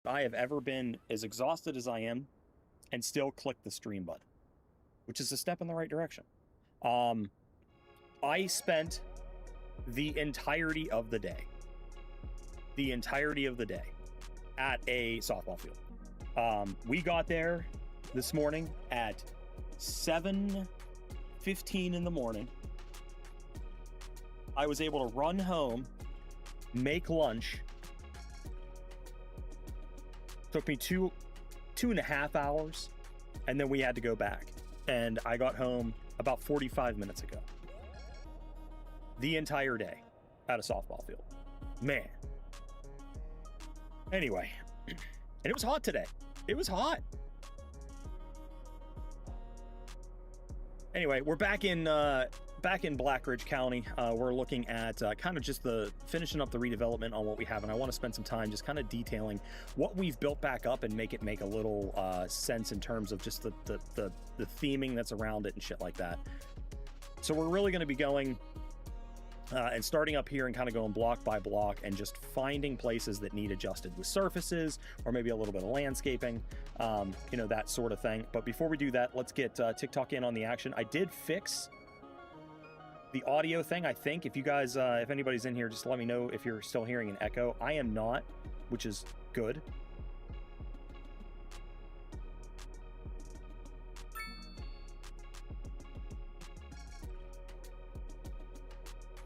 I have ever been as exhausted as I am and still click the stream button, which is a step in the right direction. I spent the entirety of the day at a softball field. We got there this morning at 7:15 in the morning. I was able to run home, make lunch. Took me two and a half hours, and then we had to go back. And I got home about 45 minutes ago. The entire day at a softball field. Man. Anyway, and it was hot today. It was hot. Anyway, we're back in Blackridge County. We're looking at kind of just finishing up the redevelopment on what we have, and I want to spend some time just kind of detailing what we've built back up and make it make a little sense in terms of just the theming that's around it and shit like that. So we're really going to be going and starting up here and kind of going block by block and just finding places that need adjusted with surfaces or maybe a little bit of landscaping, that sort of thing. But before we do that, let's get TikTok in on the action. I did fix the audio thing, I think. If you guys, if anybody's in here, just let me know if you're still hearing an echo. I am not, which is good.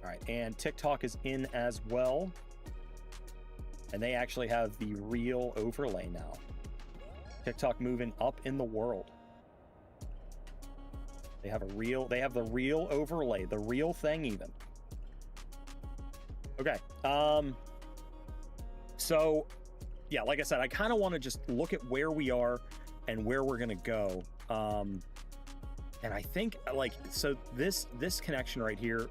All right, and TikTok is in as well. And they actually have the real overlay now. TikTok moving up in the world. They have the real overlay, the real thing even. Okay. So yeah, like I said, I kind of want to just look at where we are and where we're going to go. And I think so this connection right here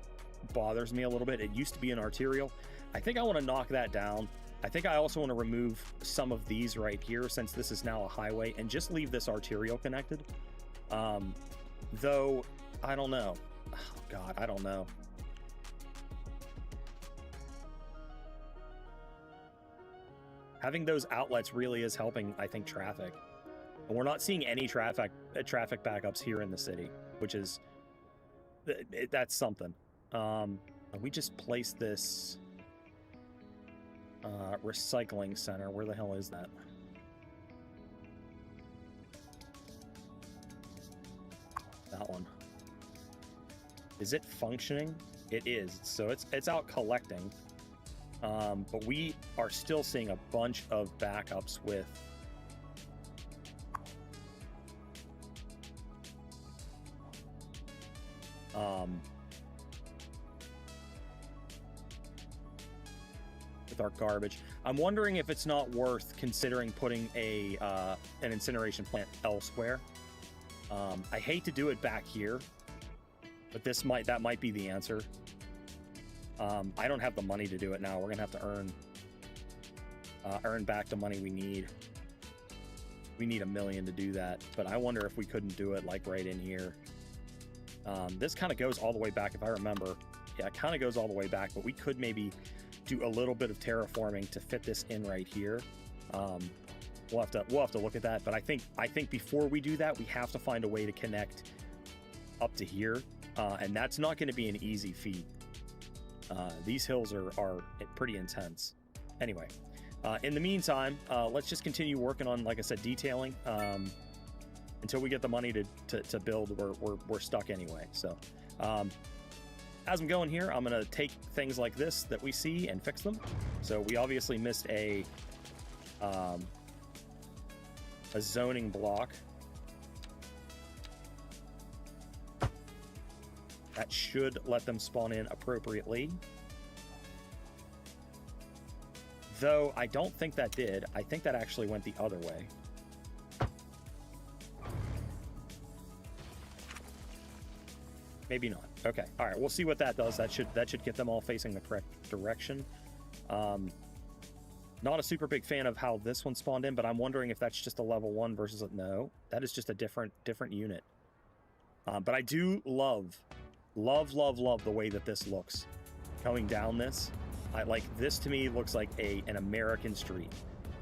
bothers me a little bit. It used to be an arterial. I think I want to knock that down. I think I also want to remove some of these right here since this is now a highway and just leave this arterial connected. Though, I don't know. Oh, God, I don't know. Having those outlets really is helping, I think, traffic. And we're not seeing any traffic backups here in the city, which is, that's something. We just placed this recycling center. Where the hell is that? That one. Is it functioning? It is. So it's out collecting. But we are still seeing a bunch of backups with our garbage. I'm wondering if it's not worth considering putting an incineration plant elsewhere. I hate to do it back here, but that might be the answer. I don't have the money to do it now. We're gonna have to earn back the money we need. We need $1 million to do that, but I wonder if we couldn't do it like right in here. This kind of goes all the way back, if I remember. Yeah, it kind of goes all the way back, but we could maybe do a little bit of terraforming to fit this in right here. We'll have to look at that, but I think before we do that, we have to find a way to connect up to here, and that's not going to be an easy feat. These hills are pretty intense. Anyway, in the meantime, let's just continue working on, like I said, detailing. Until we get the money to build, we're stuck anyway. So, as I'm going here, I'm gonna take things like this that we see and fix them. So we obviously missed a zoning block. That should let them spawn in appropriately. Though I don't think that did. I think that actually went the other way. Maybe not. Okay. All right. We'll see what that does. That should get them all facing the correct direction. Not a super big fan of how this one spawned in, but I'm wondering if that's just a level 1 versus a... No, that is just a different unit. But I do love the way that this looks coming down this. This to me looks like an American street.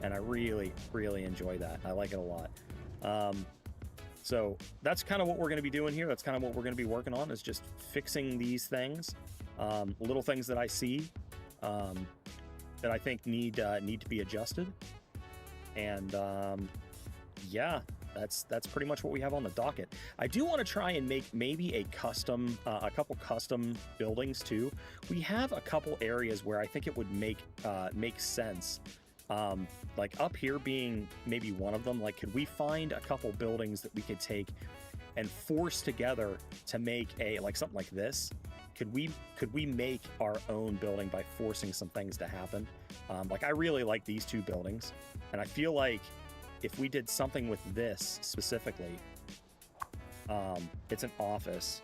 and I really, really enjoy that. I like it a lot. So that's kind of what we're going to be doing here. That's kind of what we're going to be working on, is just fixing these things, little things that I see that I think need to be adjusted. And yeah, that's pretty much what we have on the docket. I do want to try and make maybe a couple custom buildings too. We have a couple areas where I think it would make sense. Like up here being maybe one of them. Like, could we find a couple buildings that we could take and force together to make like something like this? Could we make our own building by forcing some things to happen? Like, I really like these two buildings, and I feel like if we did something with this specifically, it's an office.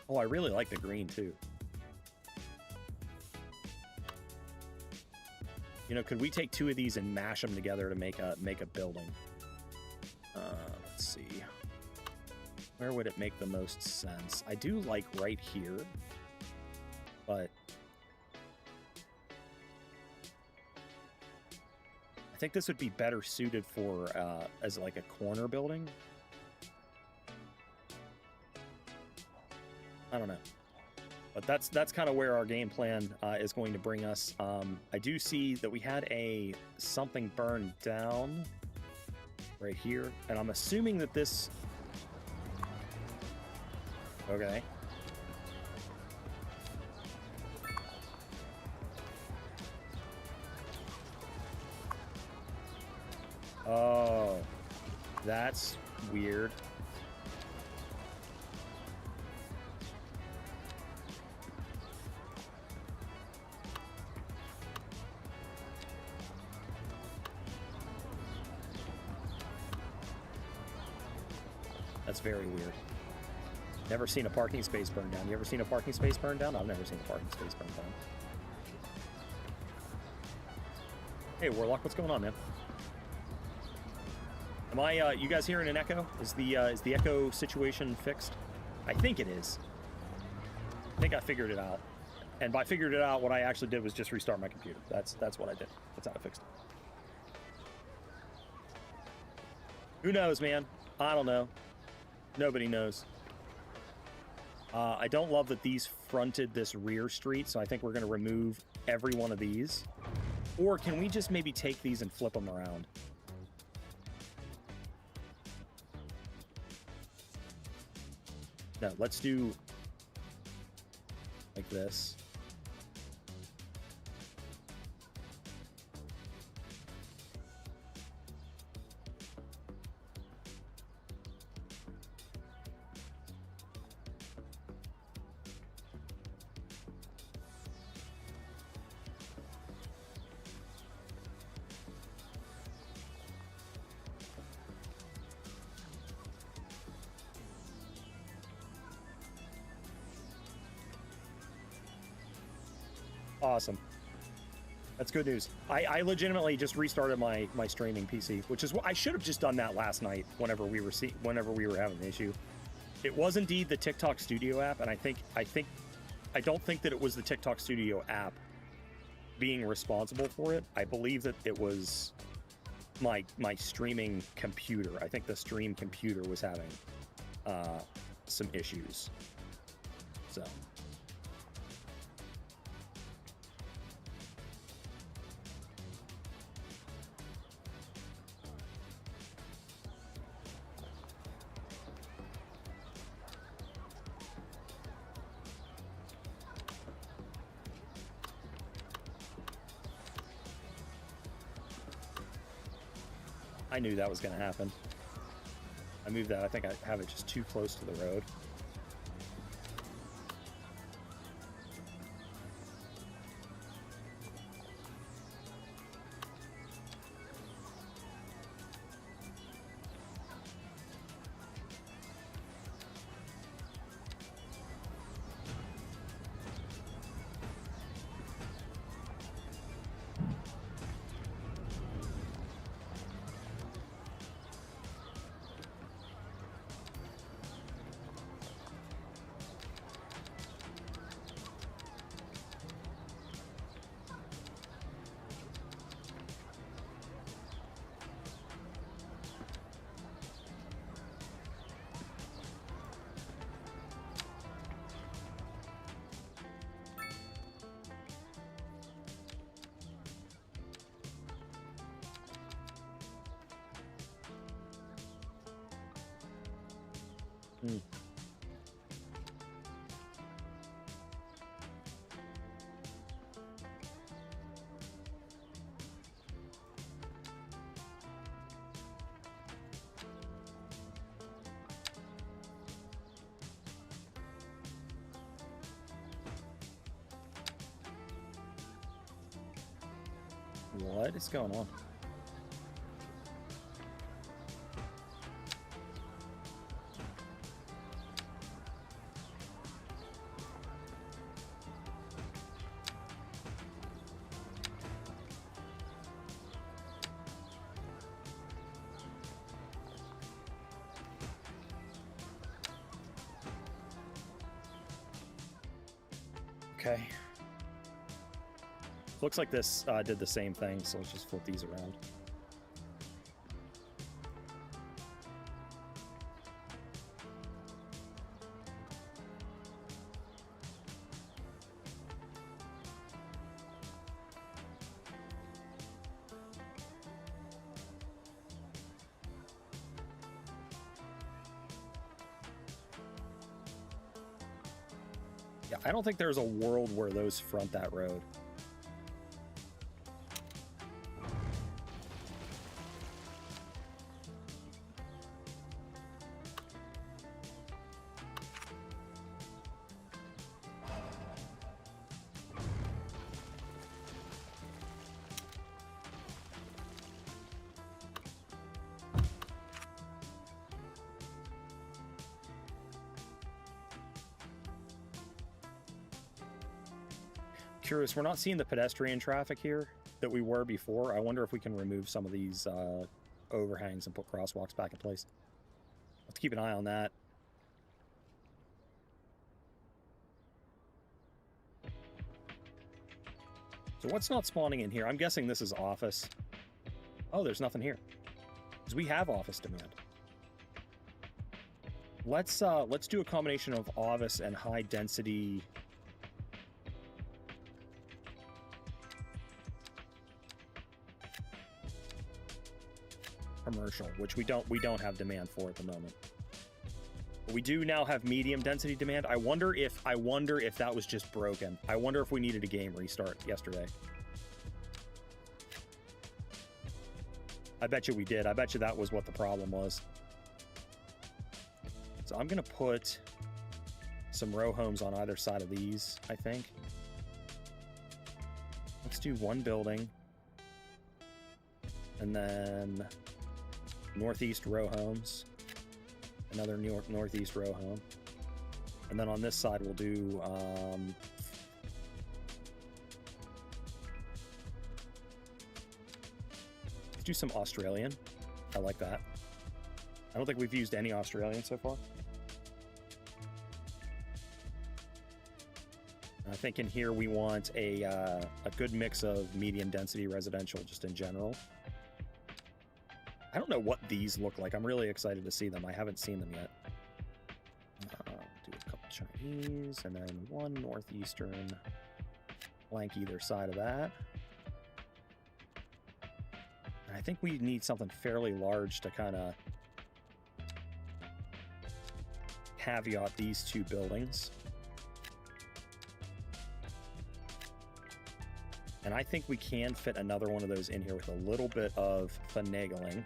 Oh, I really like the green too. You know, could we take two of these and mash them together to make a building? Let's see. Where would it make the most sense? I do like right here, but I think this would be better suited for as like a corner building. I don't know. But that's kind of where our game plan is going to bring us. I do see that we had something burned down right here, and I'm assuming that this... Okay. Oh, that's weird. That's very weird. Never seen a parking space burn down. You ever seen a parking space burn down? I've never seen a parking space burn down. Hey, Warlock, what's going on, man? Am I, you guys hearing an echo? Is the echo situation fixed? I think it is. I think I figured it out. And by figured it out, what I actually did was just restart my computer. That's what I did. That's how I fixed it. Who knows, man? I don't know. Nobody knows. I don't love that these fronted this rear street, so I think we're going to remove every one of these. Or can we just maybe take these and flip them around? No, let's do like this. Awesome. That's good news. I legitimately just restarted my streaming PC, which is what I should have just done that last night whenever we were having an issue. It was indeed the TikTok Studio app, and I don't think that it was the TikTok Studio app being responsible for it. I believe that it was my streaming computer. I think the stream computer was having some issues. So I knew that was going to happen. I moved that. I think I have it just too close to the road. Hmm. What is going on? Okay. Looks like this did the same thing, so let's just flip these around. Yeah, I don't think there's a world where those front that road. Curious, we're not seeing the pedestrian traffic here that we were before. I wonder if we can remove some of these overhangs and put crosswalks back in place. We'll have to keep an eye on that. So what's not spawning in here? I'm guessing this is office. Oh, there's nothing here. Because we have office demand. Let's do a combination of office and high density. Commercial, which we don't have demand for at the moment. But we do now have medium density demand. I wonder if that was just broken. I wonder if we needed a game restart yesterday. I bet you we did. I bet you that was what the problem was. So I'm gonna put some row homes on either side of these, I think. Let's do one building. And then northeast row homes, another northeast row home, and then on this side we'll do let's do some Australian. I like that. I don't think we've used any Australian so far. I think in here we want a good mix of medium density residential just in general. I don't know what these look like. I'm really excited to see them. I haven't seen them yet. Do a couple Chinese, and then one northeastern flank either side of that. And I think we need something fairly large to kind of caveat these two buildings. And I think we can fit another one of those in here with a little bit of finagling.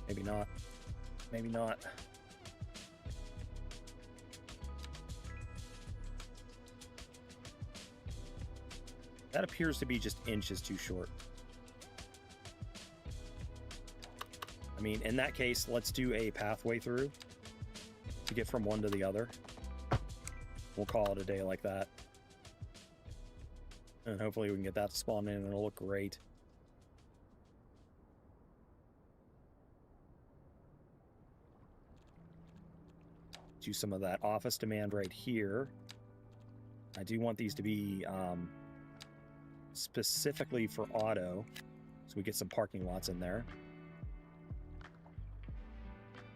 Maybe not. Maybe not. That appears to be just inches too short. I mean, in that case, let's do a pathway through to get from one to the other. We'll call it a day like that. And hopefully we can get that to spawn in and it'll look great. Do some of that office demand right here. I do want these to be specifically for auto, so we get some parking lots in there.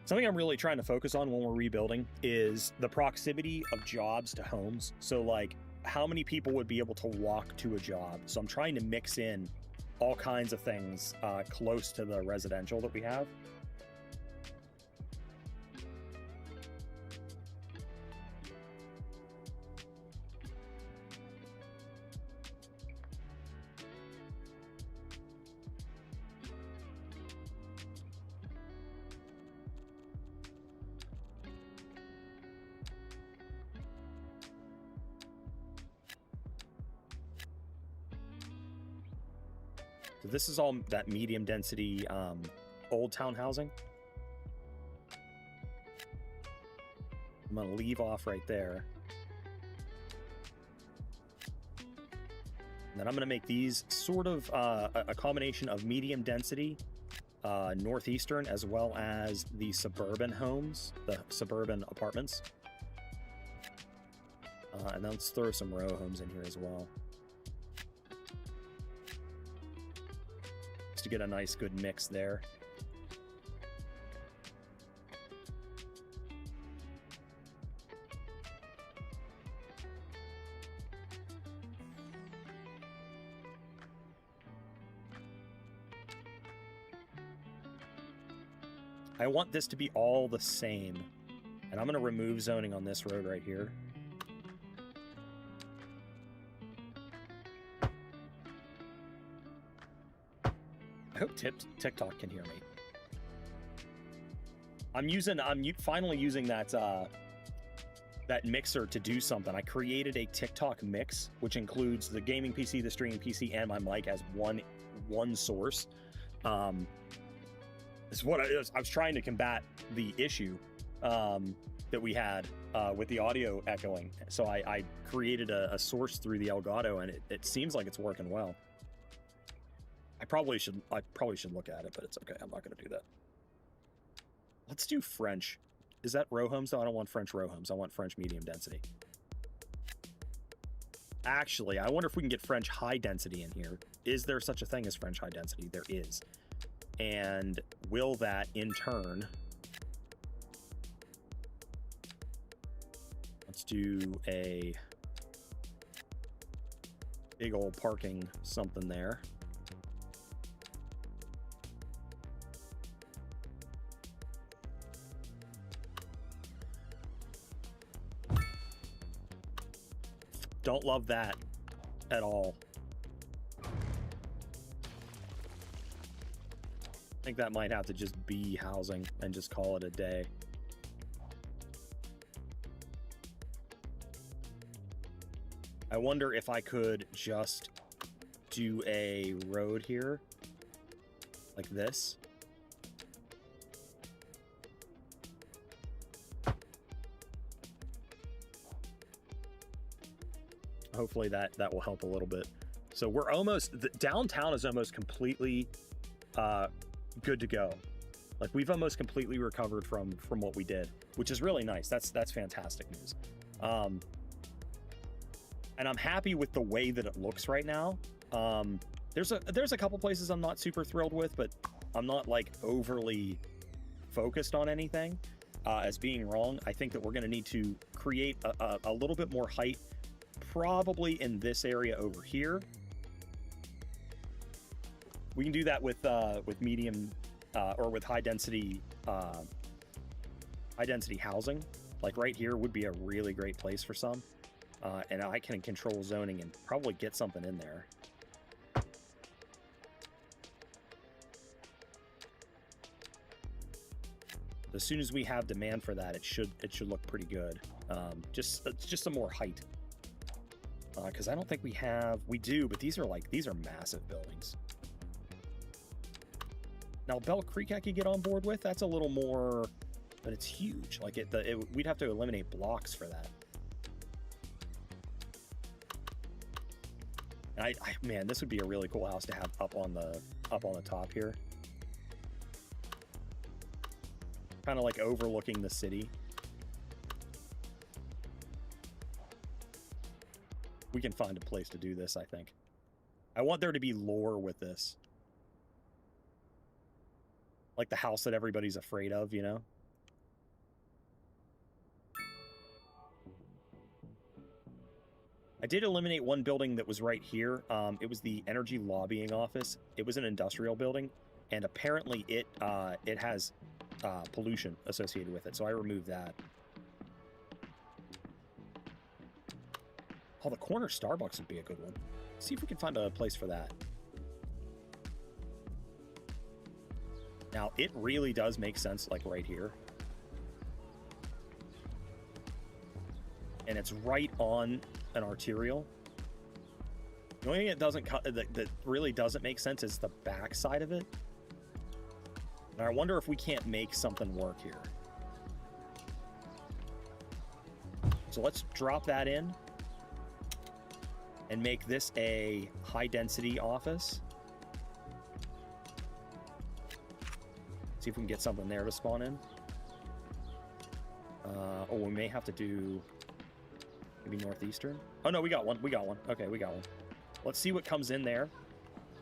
Something I'm really trying to focus on when we're rebuilding is the proximity of jobs to homes. So like how many people would be able to walk to a job. So I'm trying to mix in all kinds of things close to the residential that we have. So this is all that medium density old town housing. I'm gonna leave off right there. And then I'm gonna make these sort of a combination of medium density, northeastern, as well as the suburban homes, the suburban apartments. And then let's throw some row homes in here as well, to get a nice good mix there. I want this to be all the same, and I'm going to remove zoning on this road right here. I hope TikTok can hear me. I'm finally using that that mixer to do something. I created a TikTok mix, which includes the gaming PC, the streaming PC, and my mic as one source. Is what I was trying to combat the issue that we had with the audio echoing. So I created a source through the Elgato, and it seems like it's working well. I probably should look at it, but it's okay. I'm not going to do that. Let's do French. Is that row homes? No, I don't want French row homes. I want French medium density. Actually, I wonder if we can get French high density in here. Is there such a thing as French high density? There is. And will that in turn... Let's do a big old parking something there. Don't love that at all. I think that might have to just be housing and just call it a day. I wonder if I could just do a road here like this. Hopefully that will help a little bit. So we're almost, the downtown is almost completely good to go. Like we've almost completely recovered from what we did, which is really nice. That's fantastic news. And I'm happy with the way that it looks right now. There's a couple places I'm not super thrilled with, but I'm not like overly focused on anything as being wrong. I think that we're going to need to create a little bit more height, probably in this area over here. We can do that with medium or with high density housing. Like right here would be a really great place for some. And I can control zoning and probably get something in there. As soon as we have demand for that, it should look pretty good. Just some more height. Because I don't think we do, but these are massive buildings. Now Bell Creek I could get on board with. That's a little more, but it's huge. Like we'd have to eliminate blocks for that. And man, this would be a really cool house to have up on the top here. Kind of like overlooking the city. We can find a place to do this, I think. I want there to be lore with this. Like the house that everybody's afraid of, you know? I did eliminate one building that was right here. It was the energy lobbying office. It was an industrial building, and apparently it has pollution associated with it, so I removed that. Oh, the corner Starbucks would be a good one. Let's see if we can find a place for that. Now, it really does make sense, like, right here. And it's right on an arterial. The only thing that doesn't that really doesn't make sense is the back side of it. And I wonder if we can't make something work here. So let's drop that in and make this a high-density office. See if we can get something there to spawn in. Oh, we may have to do maybe northeastern. Oh, no, we got one. We got one. Okay, we got one. Let's see what comes in there.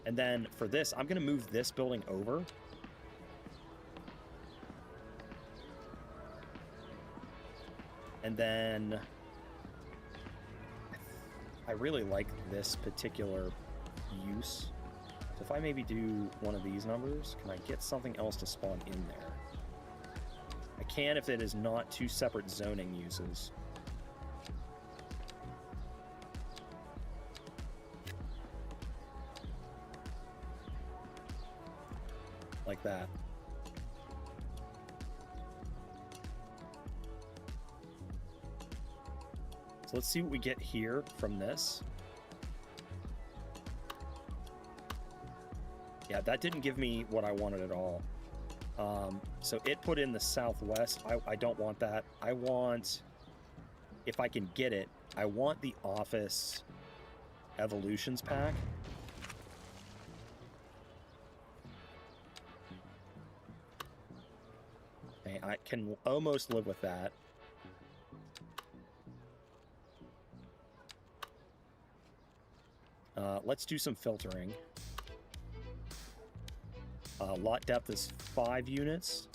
And then for this, I'm going to move this building over. And then I really like this particular use. So if I maybe do one of these numbers, can I get something else to spawn in there? I can if it is not two separate zoning uses. Like that. So let's see what we get here from this. Yeah, that didn't give me what I wanted at all. So it put in the southwest. I don't want that. I want, if I can get it, I want the office evolutions pack. Okay, I can almost live with that. Let's do some filtering. Lot depth is 5 units,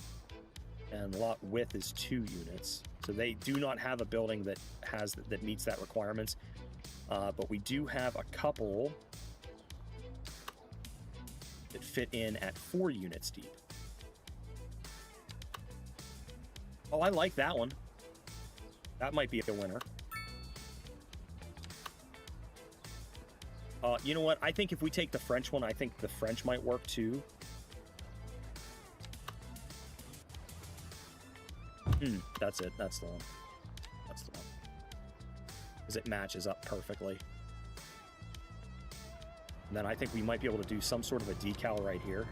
and lot width is 2 units. So they do not have a building that meets that requirements. But we do have a couple that fit in at 4 units deep. Oh, I like that one. That might be a winner. You know what? I think if we take the French one, I think the French might work too. That's it. That's the one. That's the one. Because it matches up perfectly. And then I think we might be able to do some sort of a decal right here.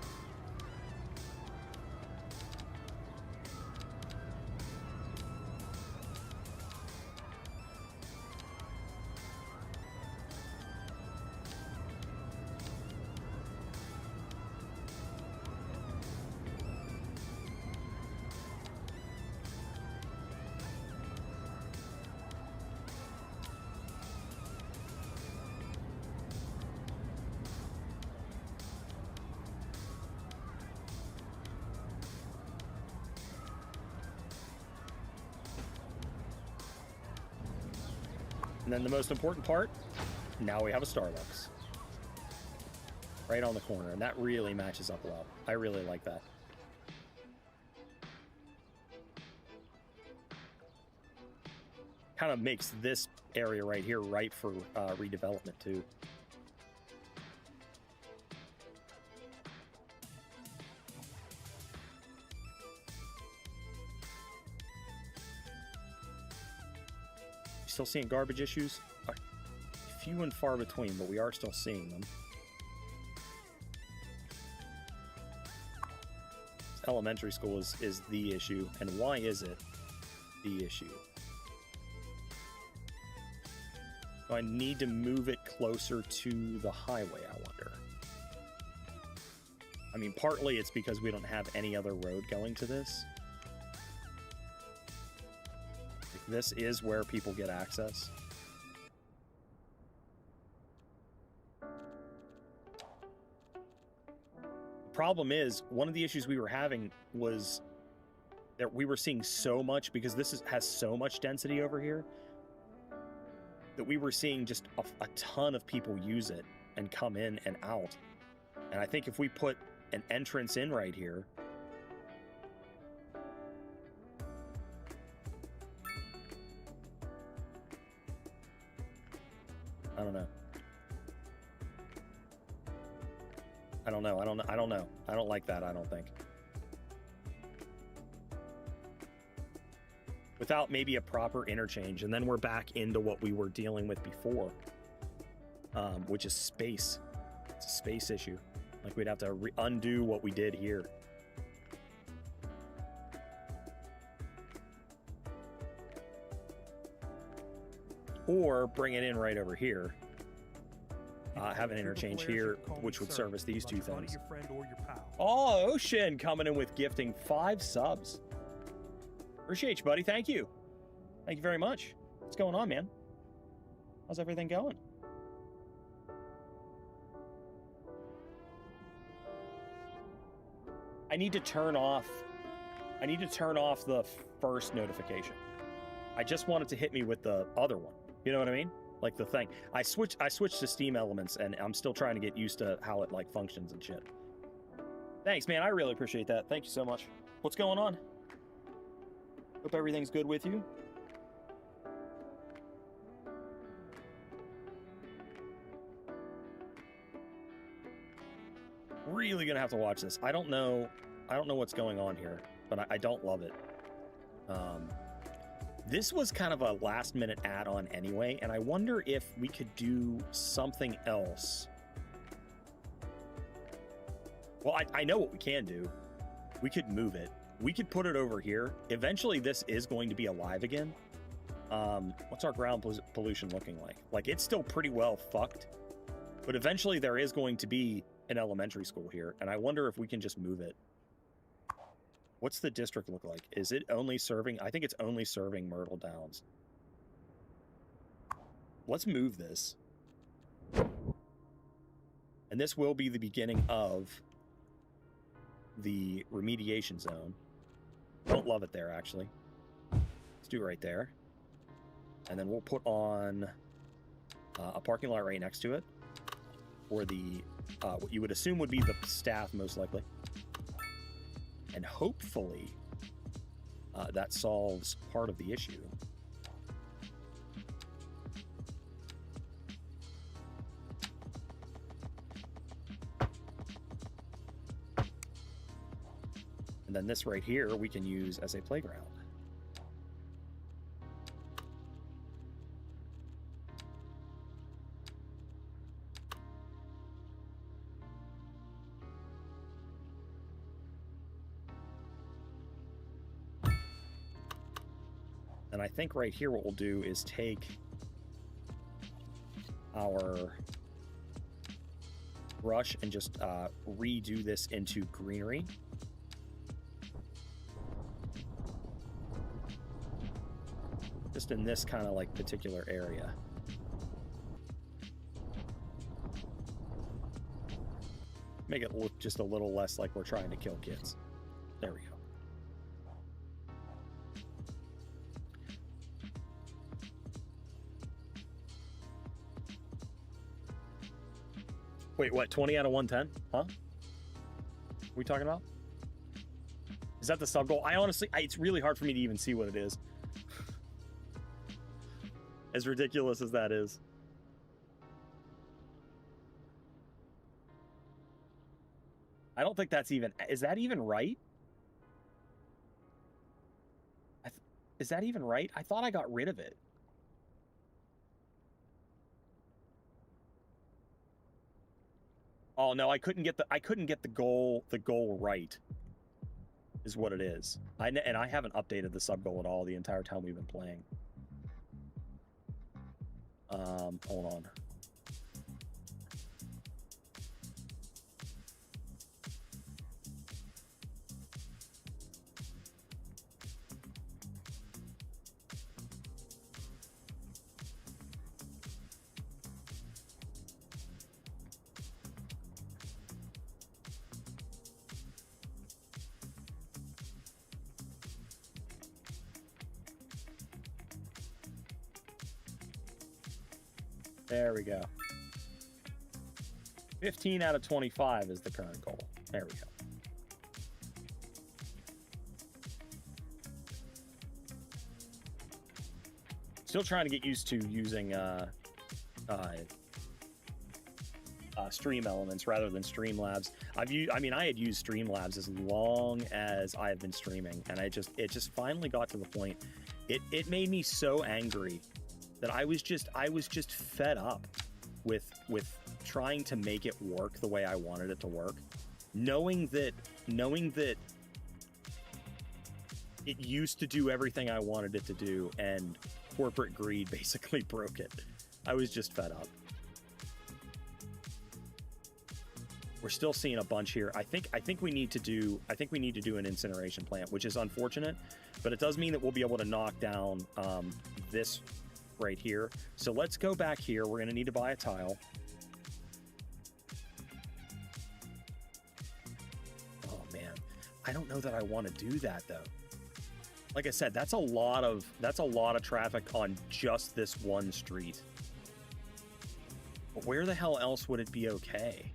And then the most important part, now we have a Starbucks. Right on the corner, and that really matches up well. I really like that. Kind of makes this area right here ripe for redevelopment too. Still seeing garbage issues? Few and far between, but we are still seeing them. Elementary school is the issue, and why is it the issue? Do I need to move it closer to the highway, I wonder? I mean, partly it's because we don't have any other road going to this. This is where people get access. The problem is, one of the issues we were having was that we were seeing so much, because this has so much density over here, that we were seeing just a ton of people use it and come in and out. And I think if we put an entrance in right here, I don't know. I don't know. I don't like that, I don't think. Without maybe a proper interchange, and then we're back into what we were dealing with before, which is space. It's a space issue. Like, we'd have to undo what we did here. Or bring it in right over here. Have an interchange here, which would service these two things. Oh, Ocean coming in with gifting 5 subs. Appreciate you, buddy. Thank you. Thank you very much. What's going on, man? How's everything going? I need to turn off the first notification. I just want it to hit me with the other one. You know what I mean? Like the thing. I switched to Steam Elements, and I'm still trying to get used to how it like functions and shit. Thanks, man. I really appreciate that. Thank you so much. What's going on? Hope everything's good with you. Really gonna have to watch this. I don't know what's going on here, but I don't love it. This was kind of a last-minute add-on anyway, and I wonder if we could do something else. Well, I know what we can do. We could move it. We could put it over here. Eventually, this is going to be alive again. What's our ground pollution looking like? Like, it's still pretty well fucked, but eventually there is going to be an elementary school here, and I wonder if we can just move it. What's the district look like? Is it only serving? I think it's only serving Myrtle Downs. Let's move this. And this will be the beginning of the remediation zone. Don't love it there, actually. Let's do it right there. And then we'll put on a parking lot right next to it for the, what you would assume would be the staff, most likely. And hopefully that solves part of the issue. And then this right here we can use as a playground. And I think right here what we'll do is take our brush and just redo this into greenery. Just in this kind of like particular area. Make it look just a little less like we're trying to kill kids. There we go. Wait, what? 20 out of 110? Huh? What are we talking about? Is that the sub goal? I honestly, it's really hard for me to even see what it is. As ridiculous as that is. I don't think that's even... Is that even right? Is that even right? I thought I got rid of it. Oh no, I couldn't get the goal right. Is what it is. And I haven't updated the sub goal at all the entire time we've been playing. Hold on. There we go. 15 out of 25 is the current goal. There we go. Still trying to get used to using Stream Elements rather than Streamlabs. I had used Streamlabs as long as I have been streaming, and it just finally got to the point. It made me so angry that I was just fed up with trying to make it work the way I wanted it to work, knowing that it used to do everything I wanted it to do, and corporate greed basically broke it. I was just fed up. We're still seeing a bunch here. I think we need to do an incineration plant, which is unfortunate, but it does mean that we'll be able to knock down this right here. So let's go back here. We're gonna need to buy a tile. Oh man, I don't know that I want to do that though. Like I said, that's a lot of traffic on just this one street. But where the hell else would it be okay?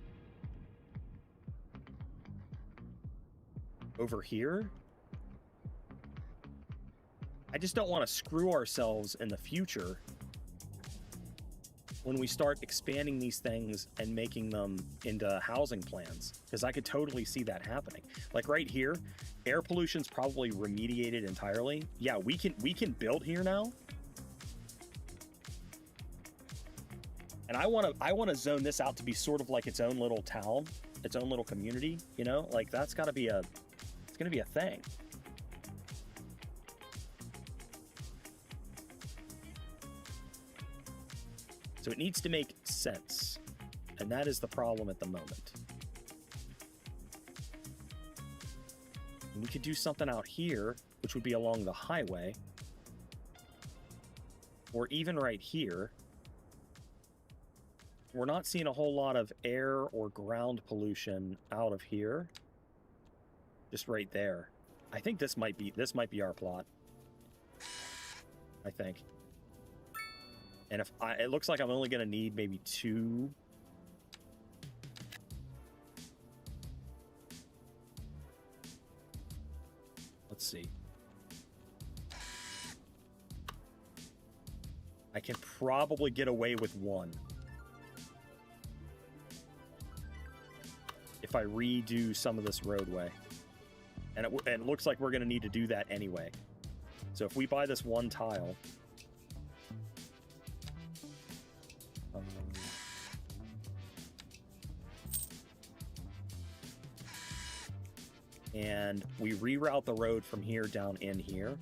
Over here? I just don't want to screw ourselves in the future when we start expanding these things and making them into housing plans, because I could totally see that happening. Like right here, air pollution's probably remediated entirely. Yeah, we can build here now. And I want to zone this out to be sort of like its own little town, its own little community, you know? Like that's got to be it's going to be a thing. So it needs to make sense, and that is the problem at the moment. And we could do something out here, which would be along the highway, or even right here. We're not seeing a whole lot of air or ground pollution out of here. Just right there. I think this might be our plot. I think. And it looks like I'm only going to need maybe 2. Let's see. I can probably get away with 1. If I redo some of this roadway. And it looks like we're going to need to do that anyway. So if we buy this 1 tile... and we reroute the road from here down in here.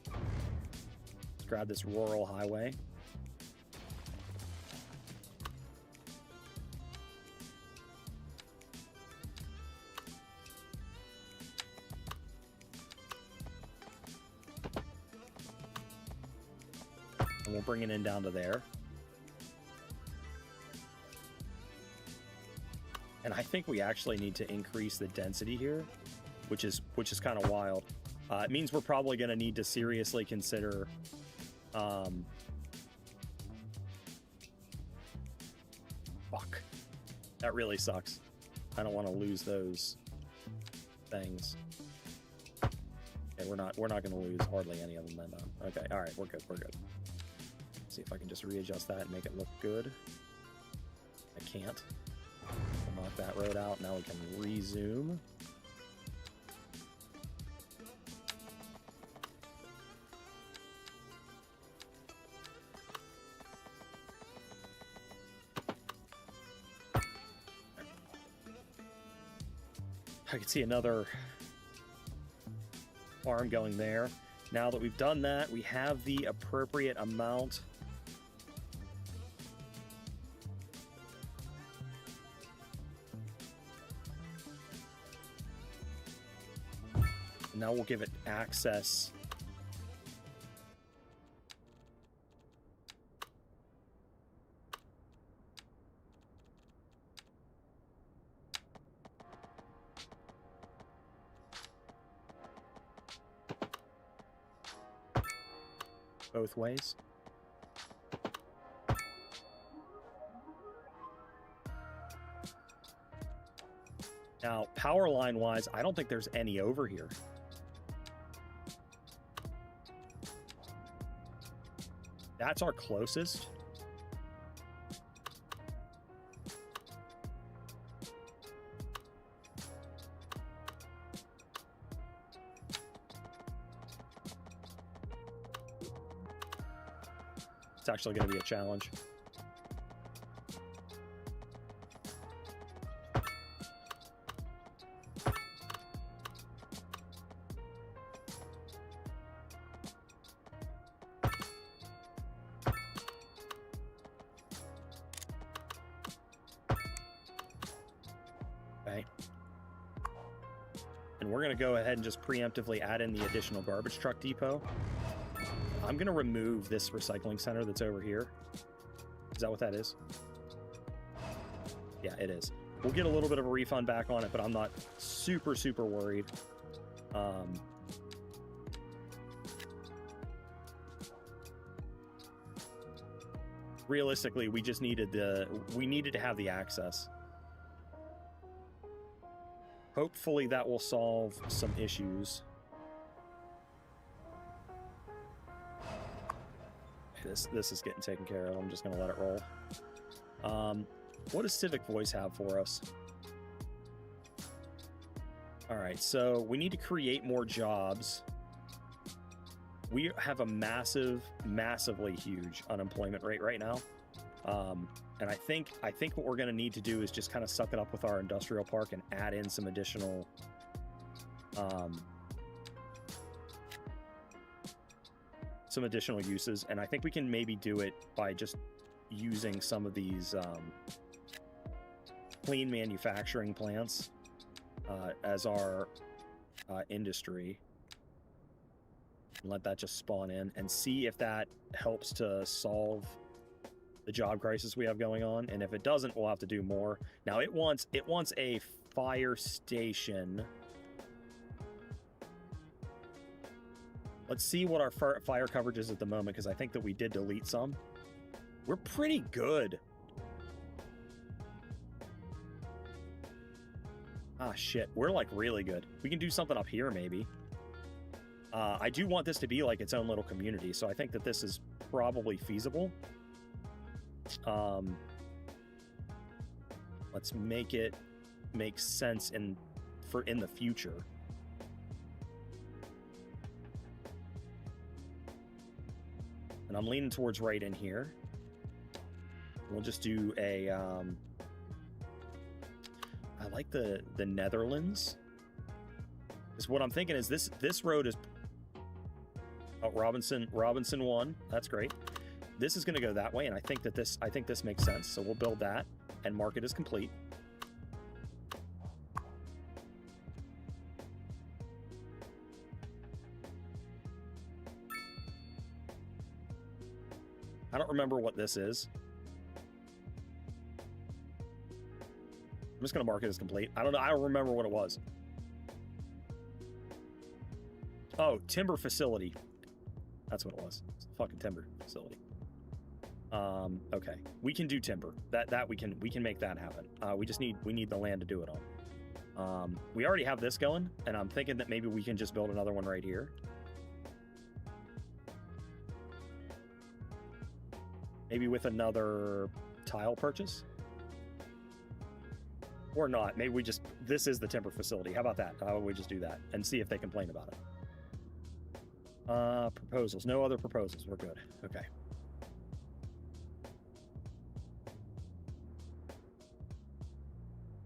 Let's grab this rural highway. And we'll bring it in down to there. And I think we actually need to increase the density here, which is kind of wild. It means we're probably going to need to seriously consider fuck. That really sucks. I don't want to lose those things. Okay, we're not going to lose hardly any of them then. Okay, all right, we're good. Let's see if I can just readjust that and make it look good. I can't. We'll knock that road out. Now we can resume. I can see another farm going there. Now that we've done that, we have the appropriate amount . Now we'll give it access. Both ways. Now, power line wise, I don't think there's any over here. That's our closest. It's actually going to be a challenge. Okay. And we're going to go ahead and just preemptively add in the additional garbage truck depot. I'm going to remove this recycling center that's over here. Is that what that is? Yeah, it is. We'll get a little bit of a refund back on it, but I'm not super, super worried. Realistically, we just needed to have the access. Hopefully that will solve some issues. This is getting taken care of. I'm just going to let it roll. What does Civic Voice have for us? All right, so we need to create more jobs. We have a massively huge unemployment rate right now. And I think what we're going to need to do is just kind of suck it up with our industrial park and add in some additional uses. And I think we can maybe do it by just using some of these clean manufacturing plants as our industry. And let that just spawn in and see if that helps to solve the job crisis we have going on. And if it doesn't, we'll have to do more. Now it wants a fire station. Let's see what our fire coverage is at the moment, because I think that we did delete some. We're pretty good. Ah, shit. We're like really good. We can do something up here maybe. I do want this to be like its own little community, so I think that this is probably feasible. Let's make it make sense in the future. And I'm leaning towards right in here. We'll just do a I like the Netherlands. Because what I'm thinking is this road is Robinson 1. That's great. This is going to go that way, and I think this makes sense. So we'll build that and mark it as complete. I don't remember what this is. I'm just going to mark it as complete. I don't know. I don't remember what it was. Oh, timber facility. That's what it was. It's a fucking timber facility. Okay. We can do timber. That we can make that happen. We need the land to do it on. We already have this going, and I'm thinking that maybe we can just build another one right here. Maybe with another tile purchase. Or not. Maybe this is the timber facility. How about that? How about we just do that and see if they complain about it? Proposals. No other proposals. We're good. Okay.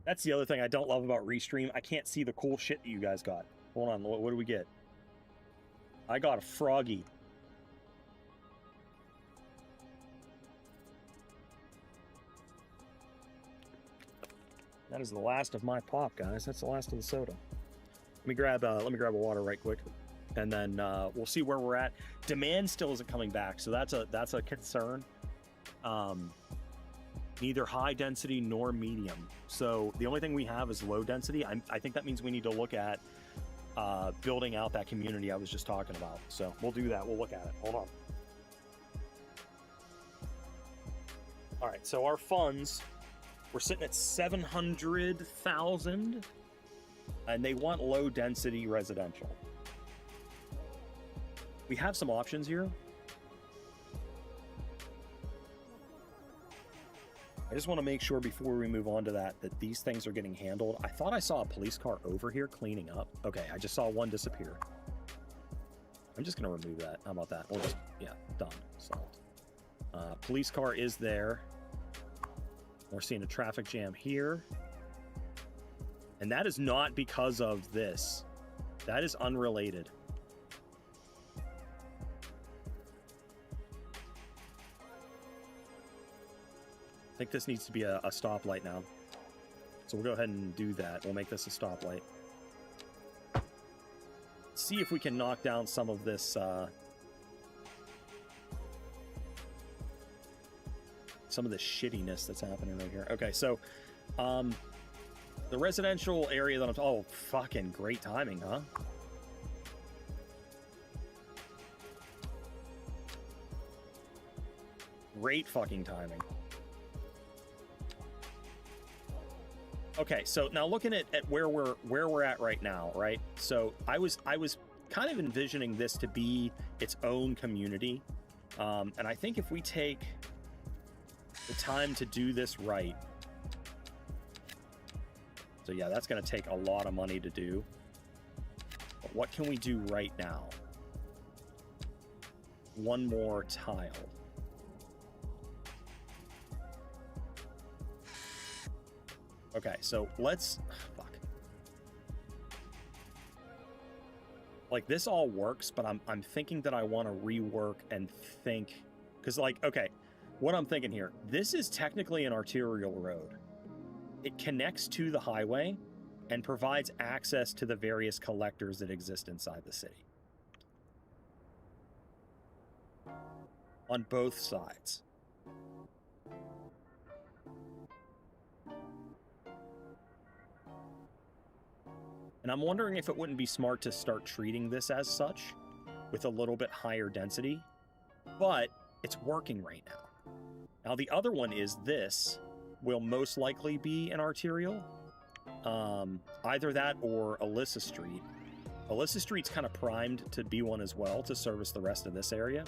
That's the other thing I don't love about Restream. I can't see the cool shit that you guys got. Hold on. What do we get? I got a froggy. That is the last of my pop, guys. That's the last of the soda. Let me grab a water right quick, and then we'll see where we're at. Demand still isn't coming back, so that's a concern. Neither high density nor medium. So the only thing we have is low density. I think that means we need to look at building out that community I was just talking about. So we'll do that. We'll look at it. Hold on. All right. So our funds. We're sitting at 700,000. And they want low density residential. We have some options here. I just want to make sure before we move on to that these things are getting handled. I thought I saw a police car over here cleaning up. Okay, I just saw one disappear. I'm just going to remove that. How about that? We'll just, yeah, done. Solved. Police car is there. We're seeing a traffic jam here. And that is not because of this. That is unrelated. I think this needs to be a stoplight now. So we'll go ahead and do that. We'll make this a stoplight. See if we can knock down some of this some of the shittiness that's happening right here. Okay, so the residential area that I'm... Oh, fucking great timing, huh? Great fucking timing. Okay, so now looking at where we're at right now, right? So I was kind of envisioning this to be its own community, and I think if we take the time to do this right, so yeah, that's going to take a lot of money to do. But what can we do right now? One more tile. Okay, so let's... Fuck. Like, this all works, but I'm thinking that I want to rework and think... Because, like, okay, what I'm thinking here, this is technically an arterial road. It connects to the highway and provides access to the various collectors that exist inside the city. On both sides. And I'm wondering if it wouldn't be smart to start treating this as such, with a little bit higher density, but it's working right now. Now the other one is this will most likely be an arterial, either that or Alyssa Street. Alyssa Street's kind of primed to be one as well to service the rest of this area.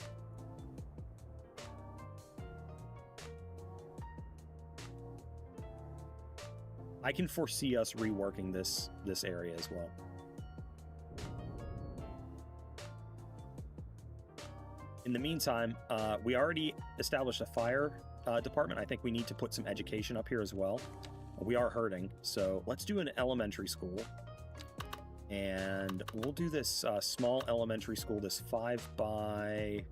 I can foresee us reworking this area as well. In the meantime, we already established a fire department. I think we need to put some education up here as well. We are hurting, so let's do an elementary school. And we'll do this small elementary school, this 6 by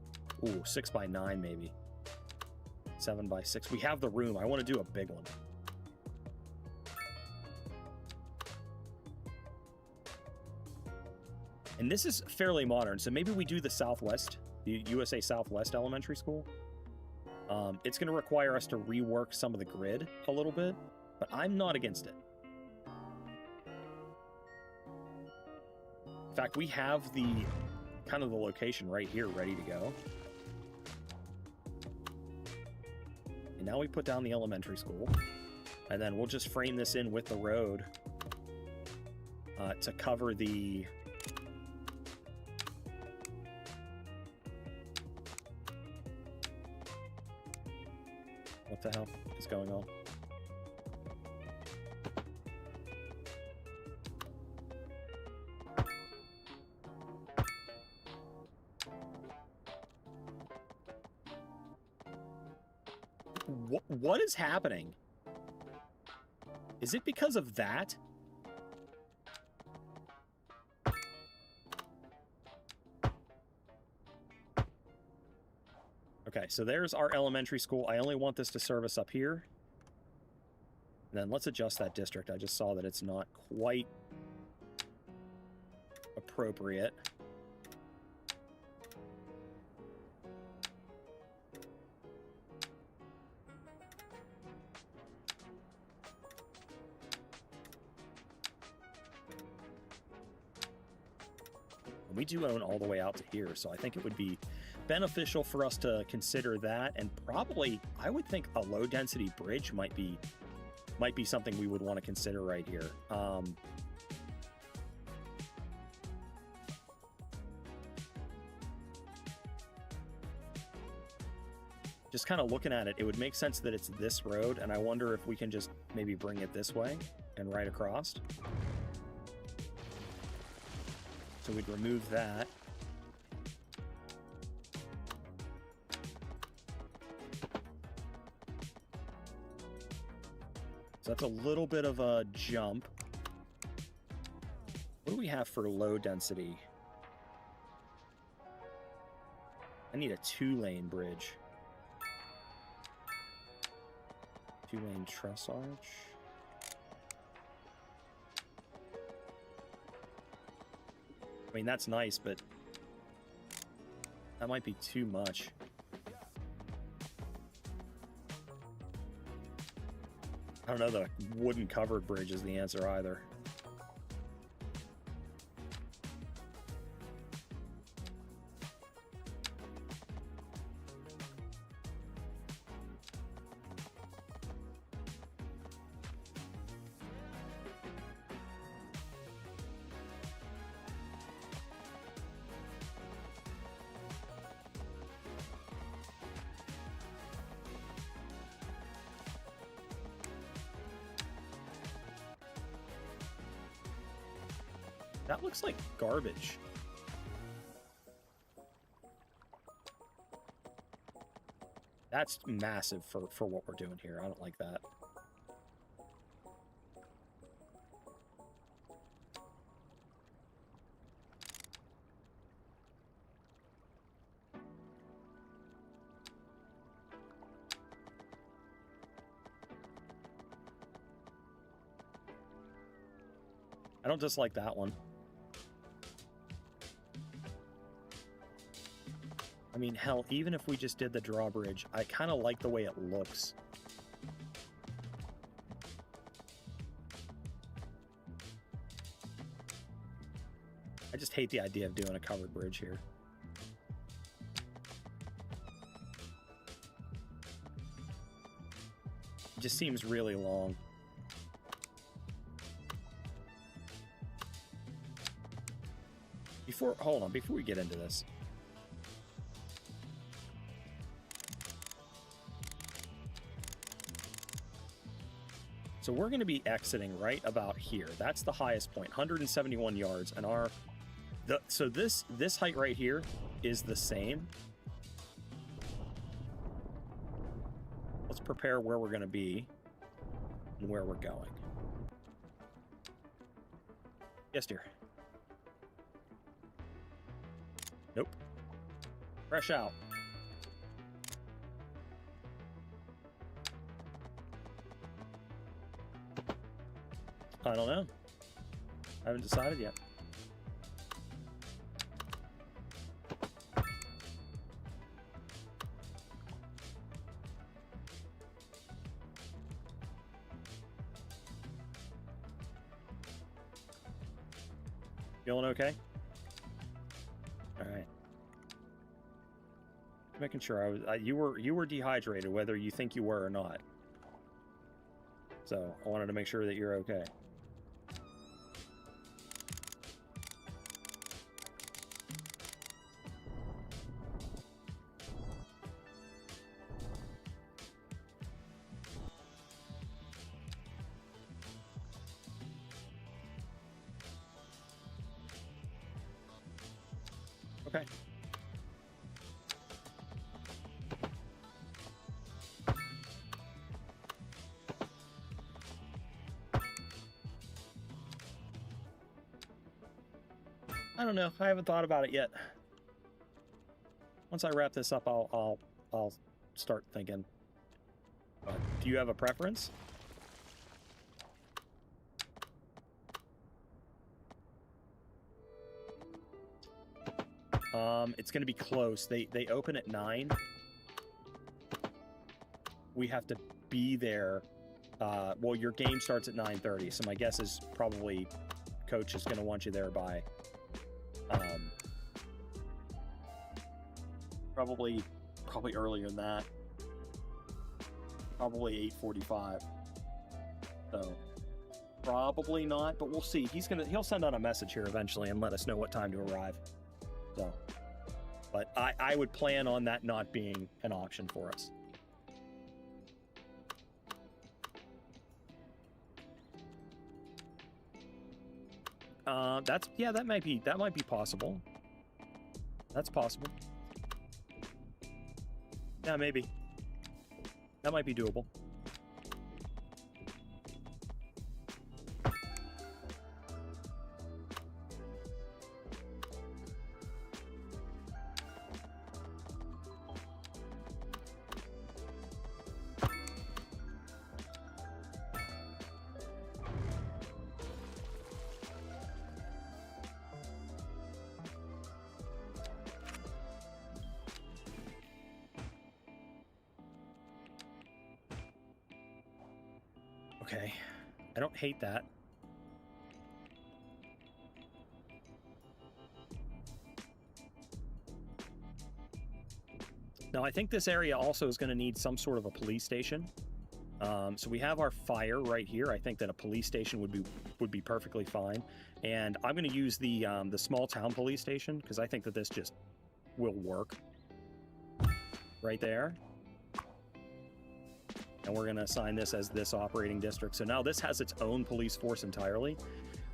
9 maybe. 7 by 6. We have the room. I want to do a big one. And this is fairly modern, so maybe we do the Southwest, the USA Southwest Elementary School. It's going to require us to rework some of the grid a little bit, but I'm not against it. In fact, we have the kind of the location right here ready to go. And now we put down the elementary school, and then we'll just frame this in with the road to cover the... What the hell is going on? What is happening? Is it because of that? Okay, so there's our elementary school. I only want this to service up here. And then let's adjust that district. I just saw that it's not quite appropriate. We do own all the way out to here, so I think it would be beneficial for us to consider that, and probably I would think a low density bridge might be something we would want to consider right here. just kind of looking at it, it would make sense that it's this road, and I wonder if we can just maybe bring it this way and right across. So we'd remove that. So that's a little bit of a jump. What do we have for low density? I need a 2-lane bridge. 2-lane truss arch. I mean, that's nice, but that might be too much. I don't know, the wooden covered bridge is the answer either. That looks like garbage. That's massive for what we're doing here. I don't like that. I don't dislike that one. I mean, hell, even if we just did the drawbridge, I kind of like the way it looks. I just hate the idea of doing a covered bridge here. It just seems really long. Hold on, before we get into this. So we're going to be exiting right about here. That's the highest point, 171 yards. And so this height right here is the same. Let's prepare where we're going to be and where we're going. Yes, dear. Nope. Fresh out. I don't know. I haven't decided yet. Feeling okay? All right. Making sure you were dehydrated, whether you think you were or not. So I wanted to make sure that you're okay. Okay. I don't know. I haven't thought about it yet. Once I wrap this up, I'll start thinking. Do you have a preference? It's going to be close. They open at 9. We have to be there. Well, your game starts at 9:30, so my guess is probably coach is going to want you there by probably earlier than that. Probably 8:45. So probably not, but we'll see. He'll send out a message here eventually and let us know what time to arrive. So, but I would plan on that not being an option for us. that might be possible. That's possible. Yeah, maybe. That might be doable. Okay, I don't hate that. Now, I think this area also is going to need some sort of a police station. So we have our fire right here. I think that a police station would be perfectly fine. And I'm going to use the small town police station because I think that this just will work. Right there. And we're going to assign this as this operating district. So now this has its own police force entirely,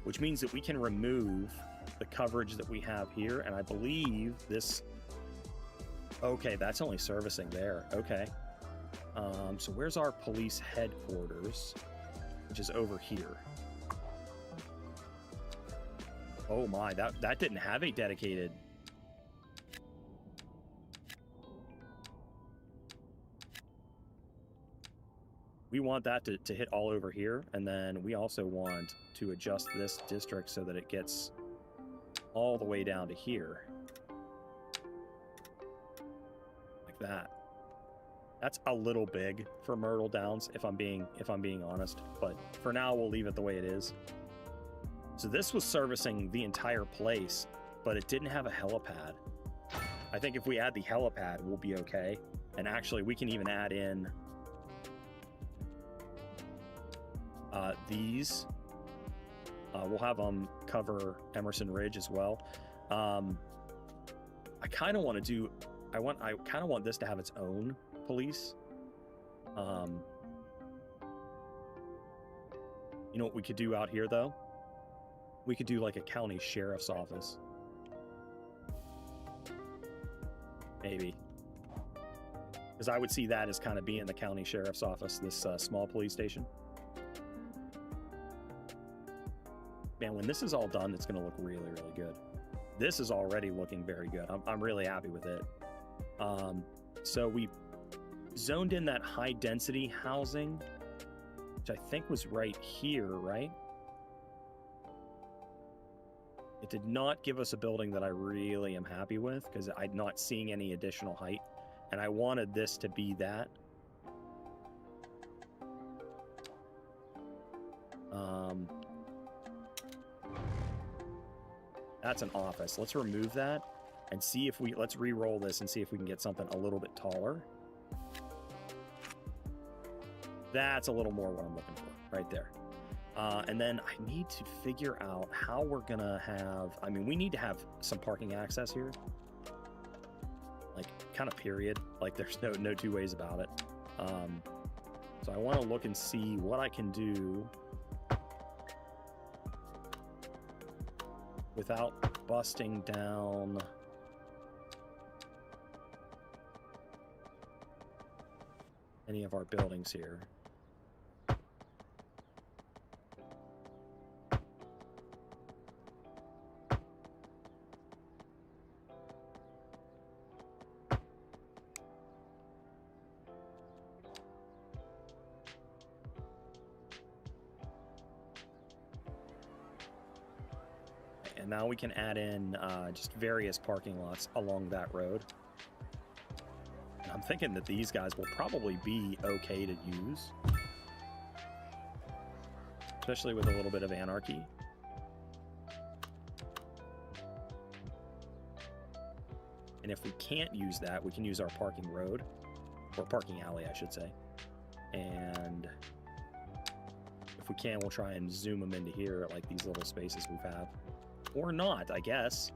which means that we can remove the coverage that we have here. And I believe this... Okay, that's only servicing there. Okay. So where's our police headquarters, which is over here? Oh my, that didn't have a dedicated... We want that to hit all over here, and then we also want to adjust this district so that it gets all the way down to here. Like that. That's a little big for Myrtle Downs, if I'm being honest, but for now we'll leave it the way it is. So this was servicing the entire place, but it didn't have a helipad. I think if we add the helipad, we'll be okay. And actually, we can even add in these. We'll have them cover Emerson Ridge as well. I kind of want to do. I kind of want this to have its own police. You know what we could do out here though? We could do like a county sheriff's office. Maybe. Because I would see that as kind of being the county sheriff's office, this small police station. Man, when this is all done, it's going to look really, really good. This is already looking very good. I'm really happy with it. So we zoned in that high density housing, which I think was right here, right? It did not give us a building that I really am happy with because I'm not seeing any additional height. And I wanted this to be that. That's an office. Let's remove that and see if let's re-roll this and see if we can get something a little bit taller. That's a little more what I'm looking for right there. And then I need to figure out how we're gonna have, I mean, we need to have some parking access here. Like, kind of period. Like, there's no two ways about it. So I want to look and see what I can do without busting down any of our buildings here. And now we can add in just various parking lots along that road. And I'm thinking that these guys will probably be okay to use, especially with a little bit of anarchy. And if we can't use that, we can use our parking road, or parking alley, I should say. And if we can, we'll try and zoom them into here, like these little spaces we have. Or not, I guess.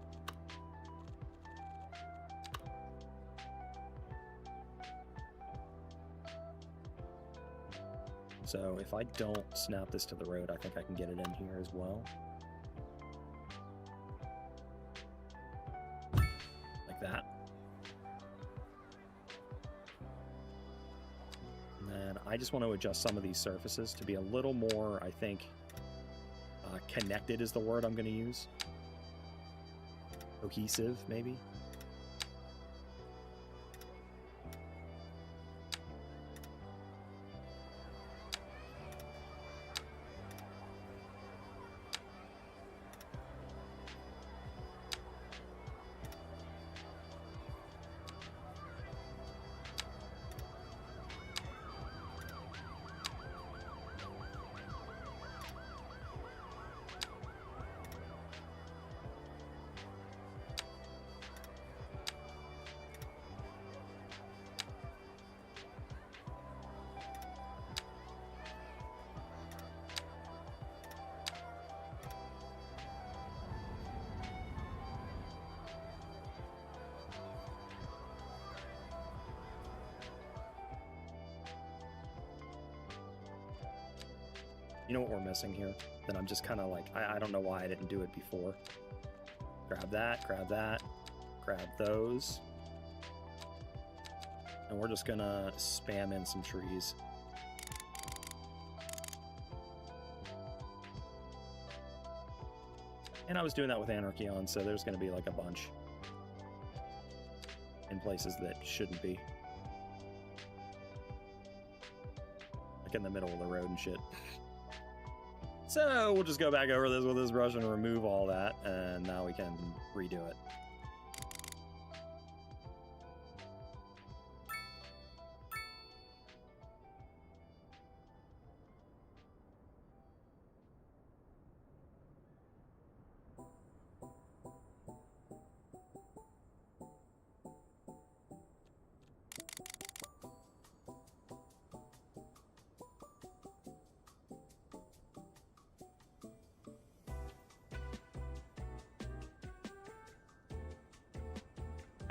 So if I don't snap this to the road, I think I can get it in here as well. I just want to adjust some of these surfaces to be a little more, I think, connected is the word I'm going to use. Cohesive, maybe. You know what we're missing here? That I'm just kind of like, I don't know why I didn't do it before. Grab that, grab those. And we're just gonna spam in some trees. And I was doing that with Anarchy on, so there's gonna be like a bunch in places that shouldn't be. Like in the middle of the road and shit. So we'll just go back over this with this brush and remove all that, and now we can redo it.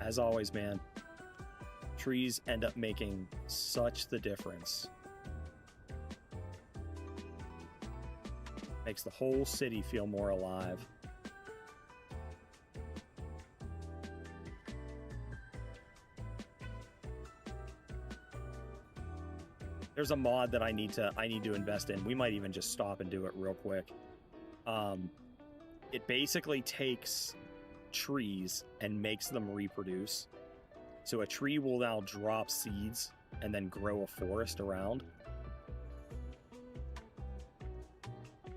As always, man, trees end up making such the difference. Makes the whole city feel more alive. There's a mod that I need to invest in. We might even just stop and do it real quick. It basically takes trees and makes them reproduce. So a tree will now drop seeds and then grow a forest around.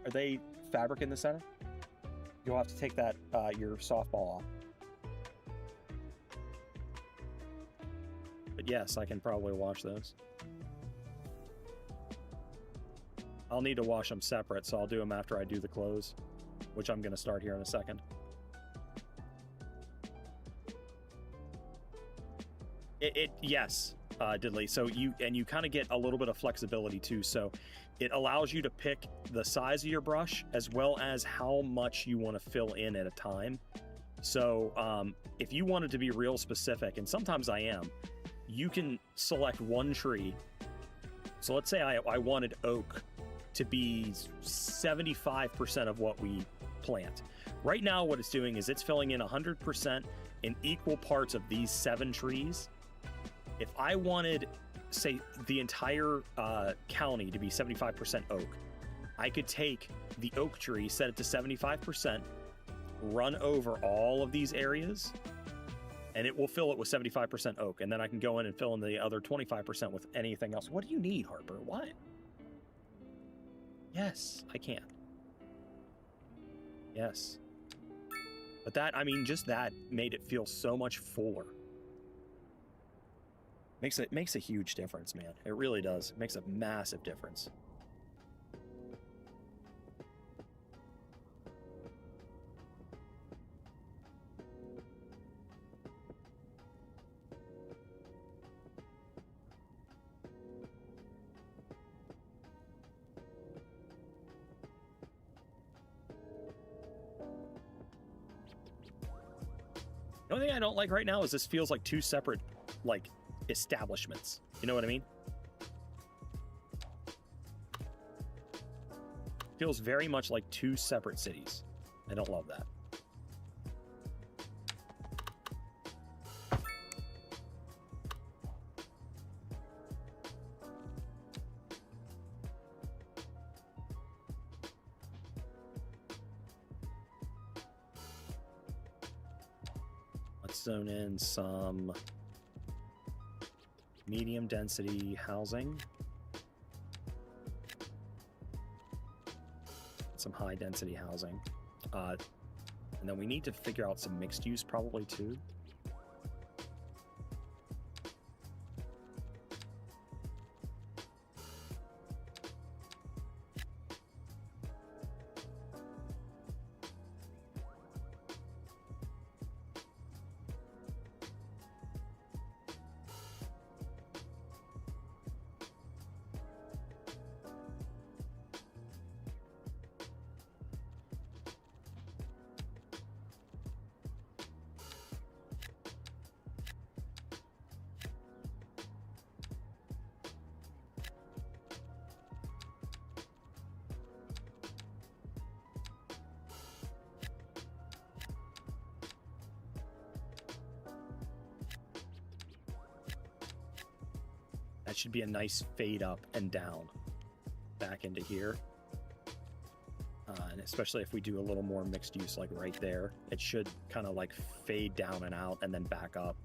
Are they fabric in the center? You'll have to take that your softball off. But yes, I can probably wash those. I'll need to wash them separate, so I'll do them after I do the clothes, which I'm going to start here in a second. Yes, Diddley. So you kind of get a little bit of flexibility too. So it allows you to pick the size of your brush as well as how much you want to fill in at a time. So if you wanted to be real specific, and sometimes I am, you can select one tree. So let's say I wanted oak to be 75% of what we plant. Right now, what it's doing is it's filling in 100% in equal parts of these 7 trees. If I wanted, say, the entire county to be 75% oak, I could take the oak tree, set it to 75%, run over all of these areas, and it will fill it with 75% oak. And then I can go in and fill in the other 25% with anything else. What do you need, Harper? What? Yes, I can. Yes. But that, I mean, just that made it feel so much fuller. Makes a huge difference, man. It really does. It makes a massive difference. The only thing I don't like right now is this feels like 2 separate, like, establishments. You know what I mean? Feels very much like 2 separate cities. I don't love that. zone in some medium density housing. Some high density housing. And then we need to figure out some mixed use probably too. That should be a nice fade up and down back into here. And especially if we do a little more mixed use like right there, it should kind of like fade down and out and then back up.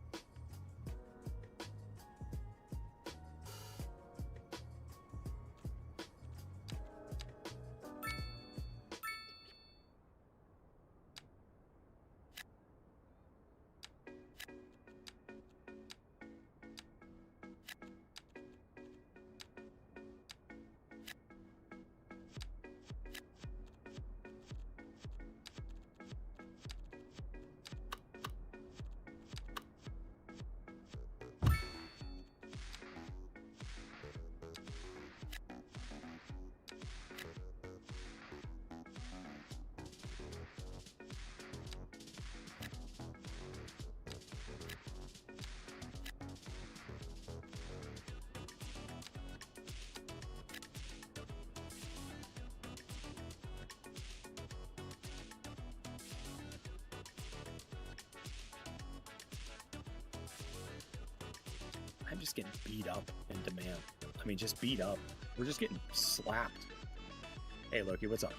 I'm just getting beat up in demand. I mean, just beat up. We're just getting slapped. Hey, Loki, what's up?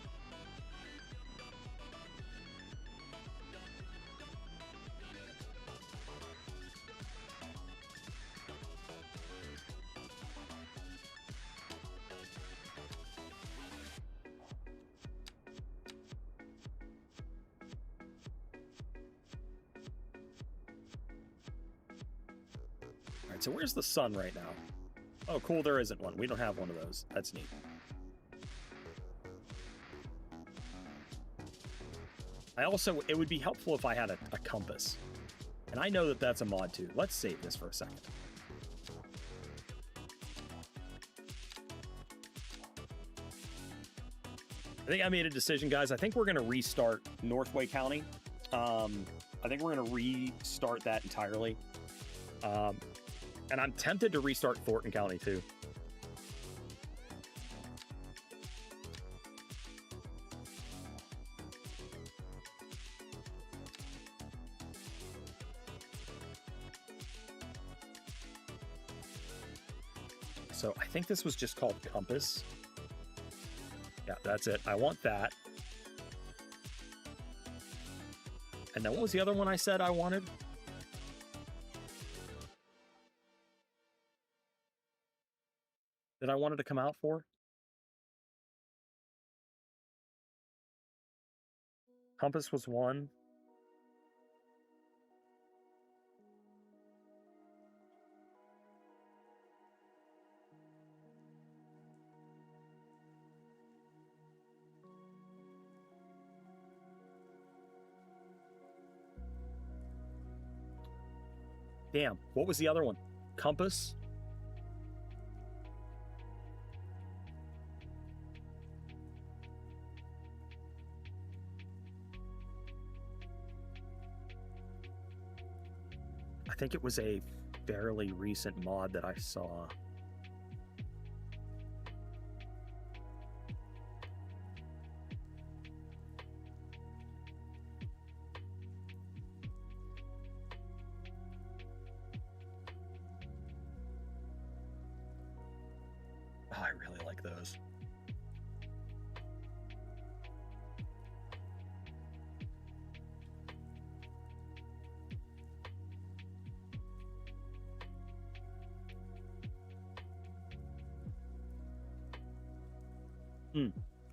So where's the sun right now? Oh, cool, there isn't one. We don't have one of those. That's neat. It would be helpful if I had a compass. And I know that that's a mod too. Let's save this for a second. I think I made a decision, guys. I think we're going to restart Northway County. I think we're going to restart that entirely. And I'm tempted to restart Thornton County, too. So I think this was just called Compass. Yeah, that's it. I want that. And then what was the other one I said I wanted? That I wanted to come out for? Compass was one. Damn, what was the other one? Compass? I think it was a fairly recent mod that I saw. Oh, I really like those.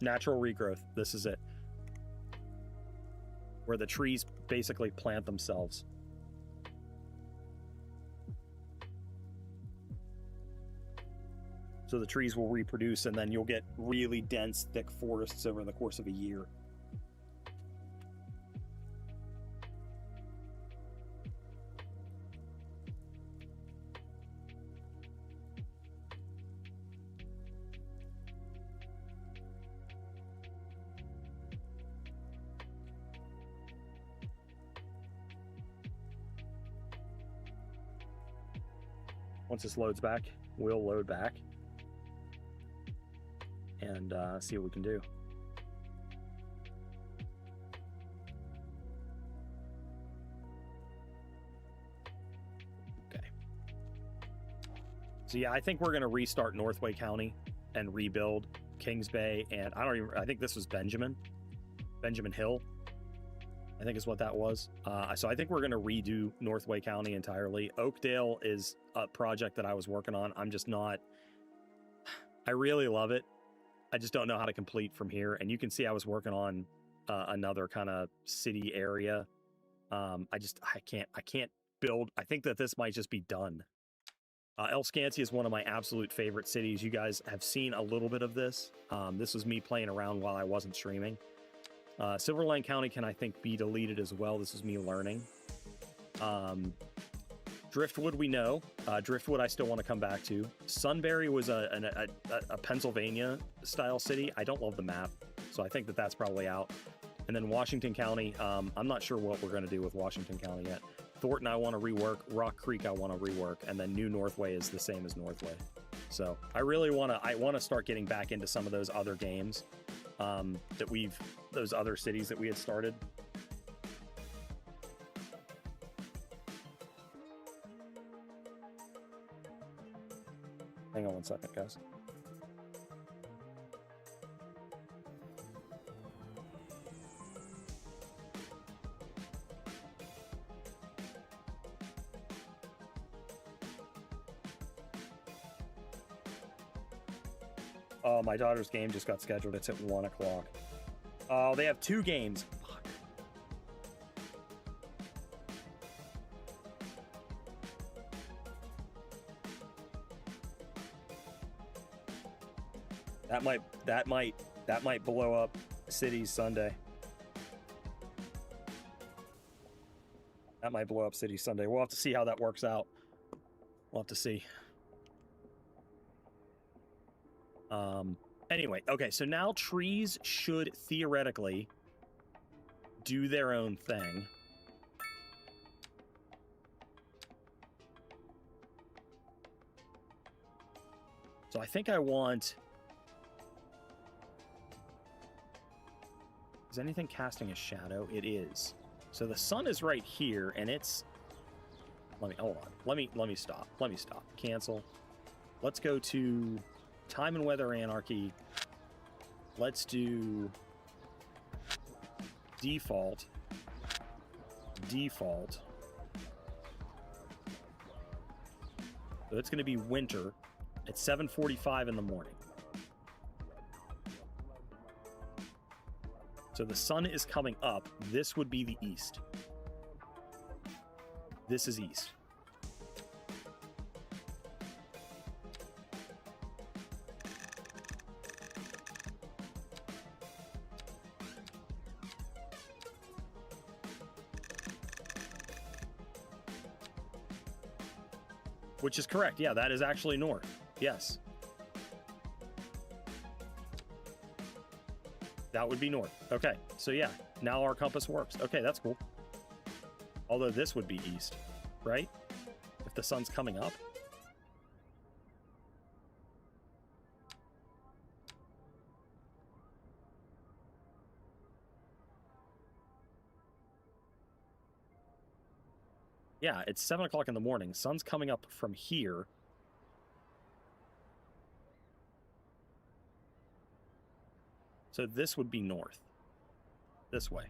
Natural regrowth. This is it. Where the trees basically plant themselves. So the trees will reproduce, and then you'll get really dense, thick forests over the course of a year. Once this loads back, we'll load back and see what we can do. Okay. So yeah, I think we're gonna restart Northway County and rebuild Kings Bay, and I think this was Benjamin Hill, I think is what that was. So I think we're gonna redo Northway County entirely. Oakdale is a project that I was working on. I really love it. I just don't know how to complete from here. And you can see I was working on another kind of city area. I can't build. I think that this might just be done. El Scanty is one of my absolute favorite cities. You guys have seen a little bit of this. This was me playing around while I wasn't streaming. Silverline County can, I think, be deleted as well. This is me learning. Driftwood, we know. Driftwood, I still want to come back to. Sunbury was a Pennsylvania-style city. I don't love the map, so I think that that's probably out. And then Washington County, I'm not sure what we're going to do with Washington County yet. Thornton, I want to rework. Rock Creek, I want to rework. And then New Northway is the same as Northway. So I really want to start getting back into some of those other games those other cities that we had started. Hang on one second, guys. Oh, my daughter's game just got scheduled. It's at 1 o'clock. Oh, they have 2 games. Fuck. That might blow up Cities Sunday. That might blow up Cities Sunday. We'll have to see how that works out. We'll have to see. Anyway, okay, so now trees should theoretically do their own thing. So I think I want... Is anything casting a shadow? It is. So the sun is right here, and it's... Hold on. Let me stop. Cancel. Let's go to Time and Weather Anarchy. Let's do default. So it's going to be winter at 7:45 in the morning. So the sun is coming up. This would be the east. This is east. Which is correct. Yeah, that is actually north. Yes. That would be north. Okay, so yeah, now our compass works. Okay, that's cool. Although this would be east, right? If the sun's coming up. Yeah, it's 7 o'clock in the morning. Sun's coming up from here. So this would be north. This way.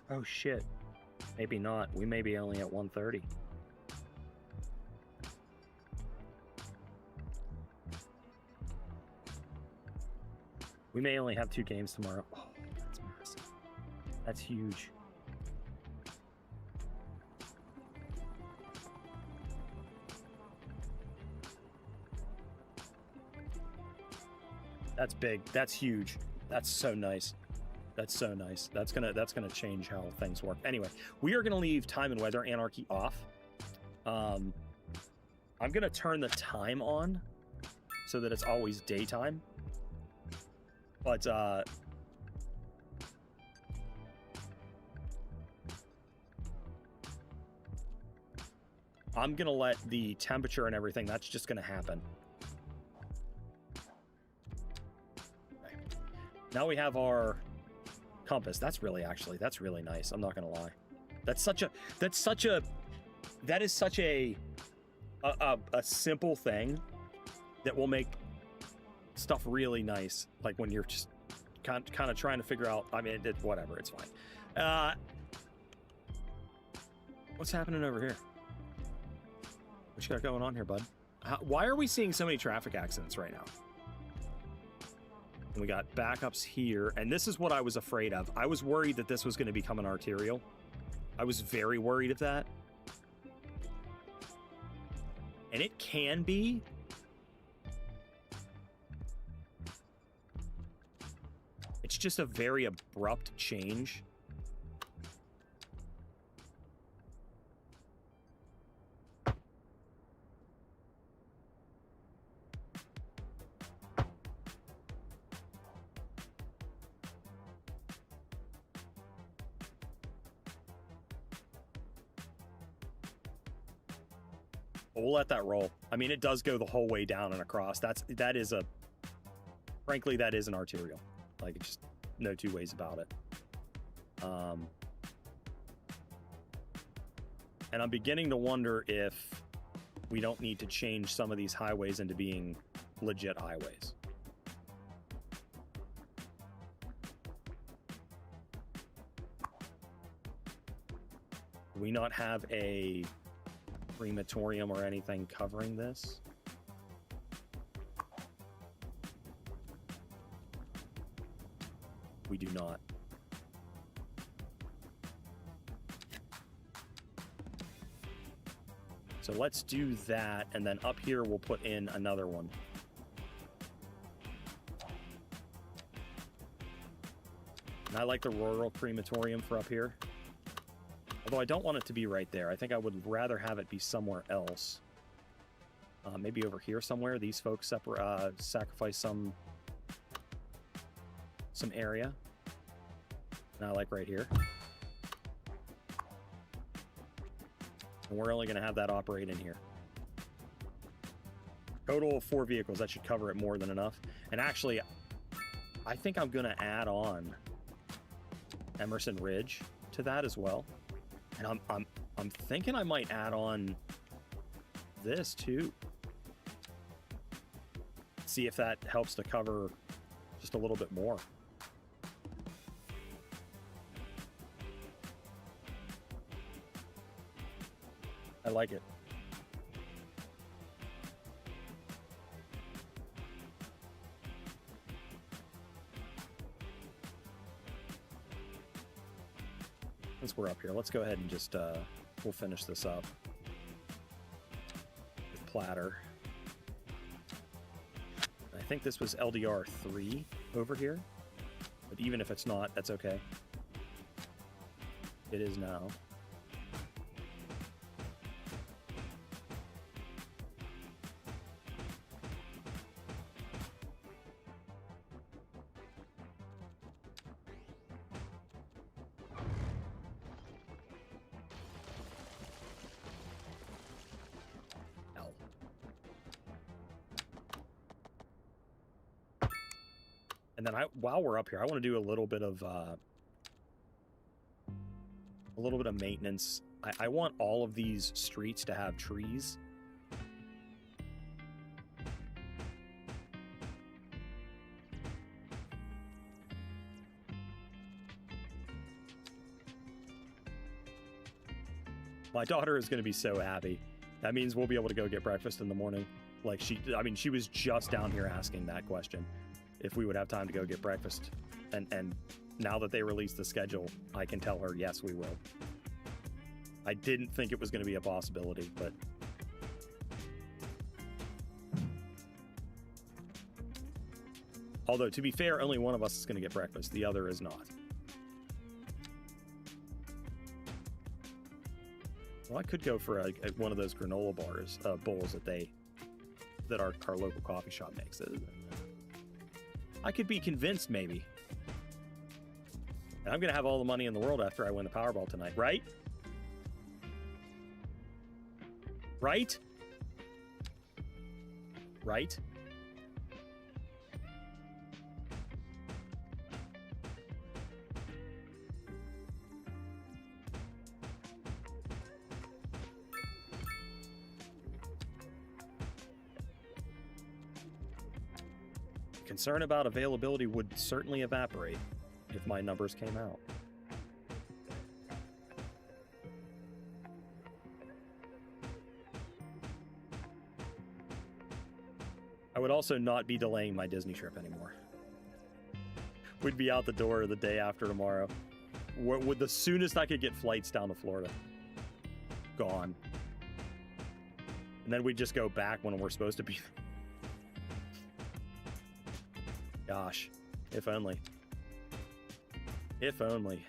Oh, shit. Maybe not. We may be only at 130. We may only have 2 games tomorrow. Oh, that's massive. That's huge. That's big. That's huge. That's so nice. That's so nice. That's gonna change how things work. Anyway, we are gonna leave time and weather anarchy off. I'm gonna turn the time on so that it's always daytime. But I'm gonna let the temperature and everything, that's just gonna happen. Okay. Now we have our compass. That's really nice. I'm not gonna lie. That is such a simple thing that will make stuff really nice. Like when you're just kind of trying to figure out. I mean, whatever. It's fine. What's happening over here? What you got going on here, bud? Why are we seeing so many traffic accidents right now? And we got backups here, and this is what I was afraid of. I was worried that this was going to become an arterial. I was very worried of that. And it can be. It's just a very abrupt change. We'll let that roll. I mean, it does go the whole way down and across. Frankly, that is an arterial. Like, it's just no two ways about it. And I'm beginning to wonder if we don't need to change some of these highways into being legit highways. Do we not have a crematorium or anything covering this? We do not. So let's do that, and then up here we'll put in another one. And I like the rural crematorium for up here. Although I don't want it to be right there. I think I would rather have it be somewhere else. Maybe over here somewhere. These folks sacrifice some area. And I like right here. And we're only going to have that operate in here. Total of 4 vehicles. That should cover it more than enough. And actually, I think I'm going to add on Emerson Ridge to that as well. And I'm thinking I might add on this too. See if that helps to cover just a little bit more. I like it. Since we're up here, let's go ahead and just we'll finish this up with platter. I think this was LDR 3 over here, but even if it's not, that's okay. It is now. And then while we're up here, I want to do a little bit of maintenance. I want all of these streets to have trees. My daughter is going to be so happy. That means we'll be able to go get breakfast in the morning. Like she was just down here asking that question, if we would have time to go get breakfast. And now that they released the schedule, I can tell her, yes, we will. I didn't think it was going to be a possibility, but... Although, to be fair, only one of us is going to get breakfast. The other is not. Well, I could go for one of those granola bars, bowls that our local coffee shop makes. I could be convinced, maybe. And I'm going to have all the money in the world after I win the Powerball tonight, right? Right? Right? Concern about availability would certainly evaporate if my numbers came out. I would also not be delaying my Disney trip anymore. We'd be out the door the day after tomorrow. With the soonest I could get flights down to Florida. Gone. And then we'd just go back when we're supposed to be. Gosh, if only. If only.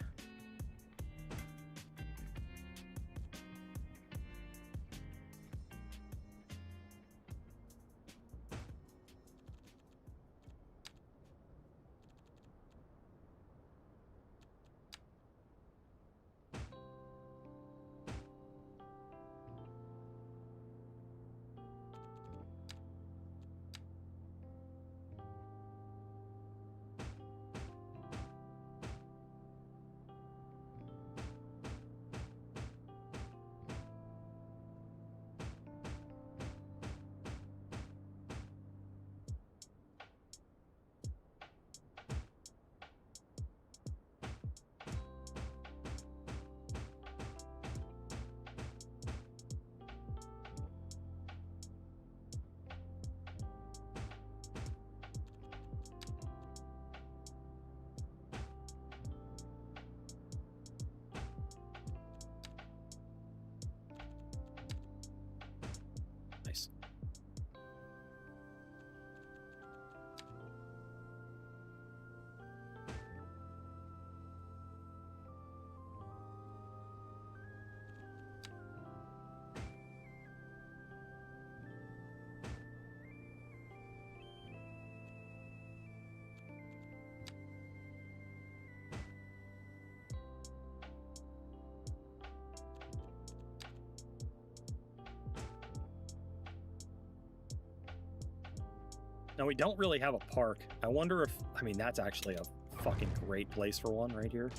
Now, we don't really have a park. I wonder if... I mean, that's actually a fucking great place for one right here.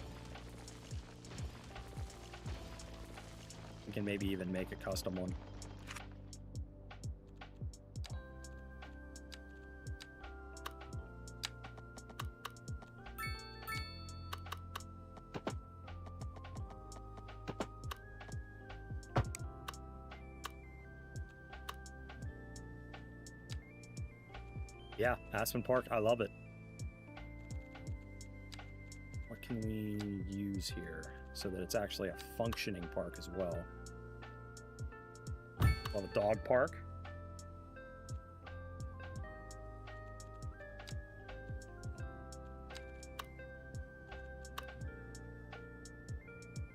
We can maybe even make a custom one. Yeah, Aspen Park, I love it. What can we use here so that it's actually a functioning park as well? Well, a dog park.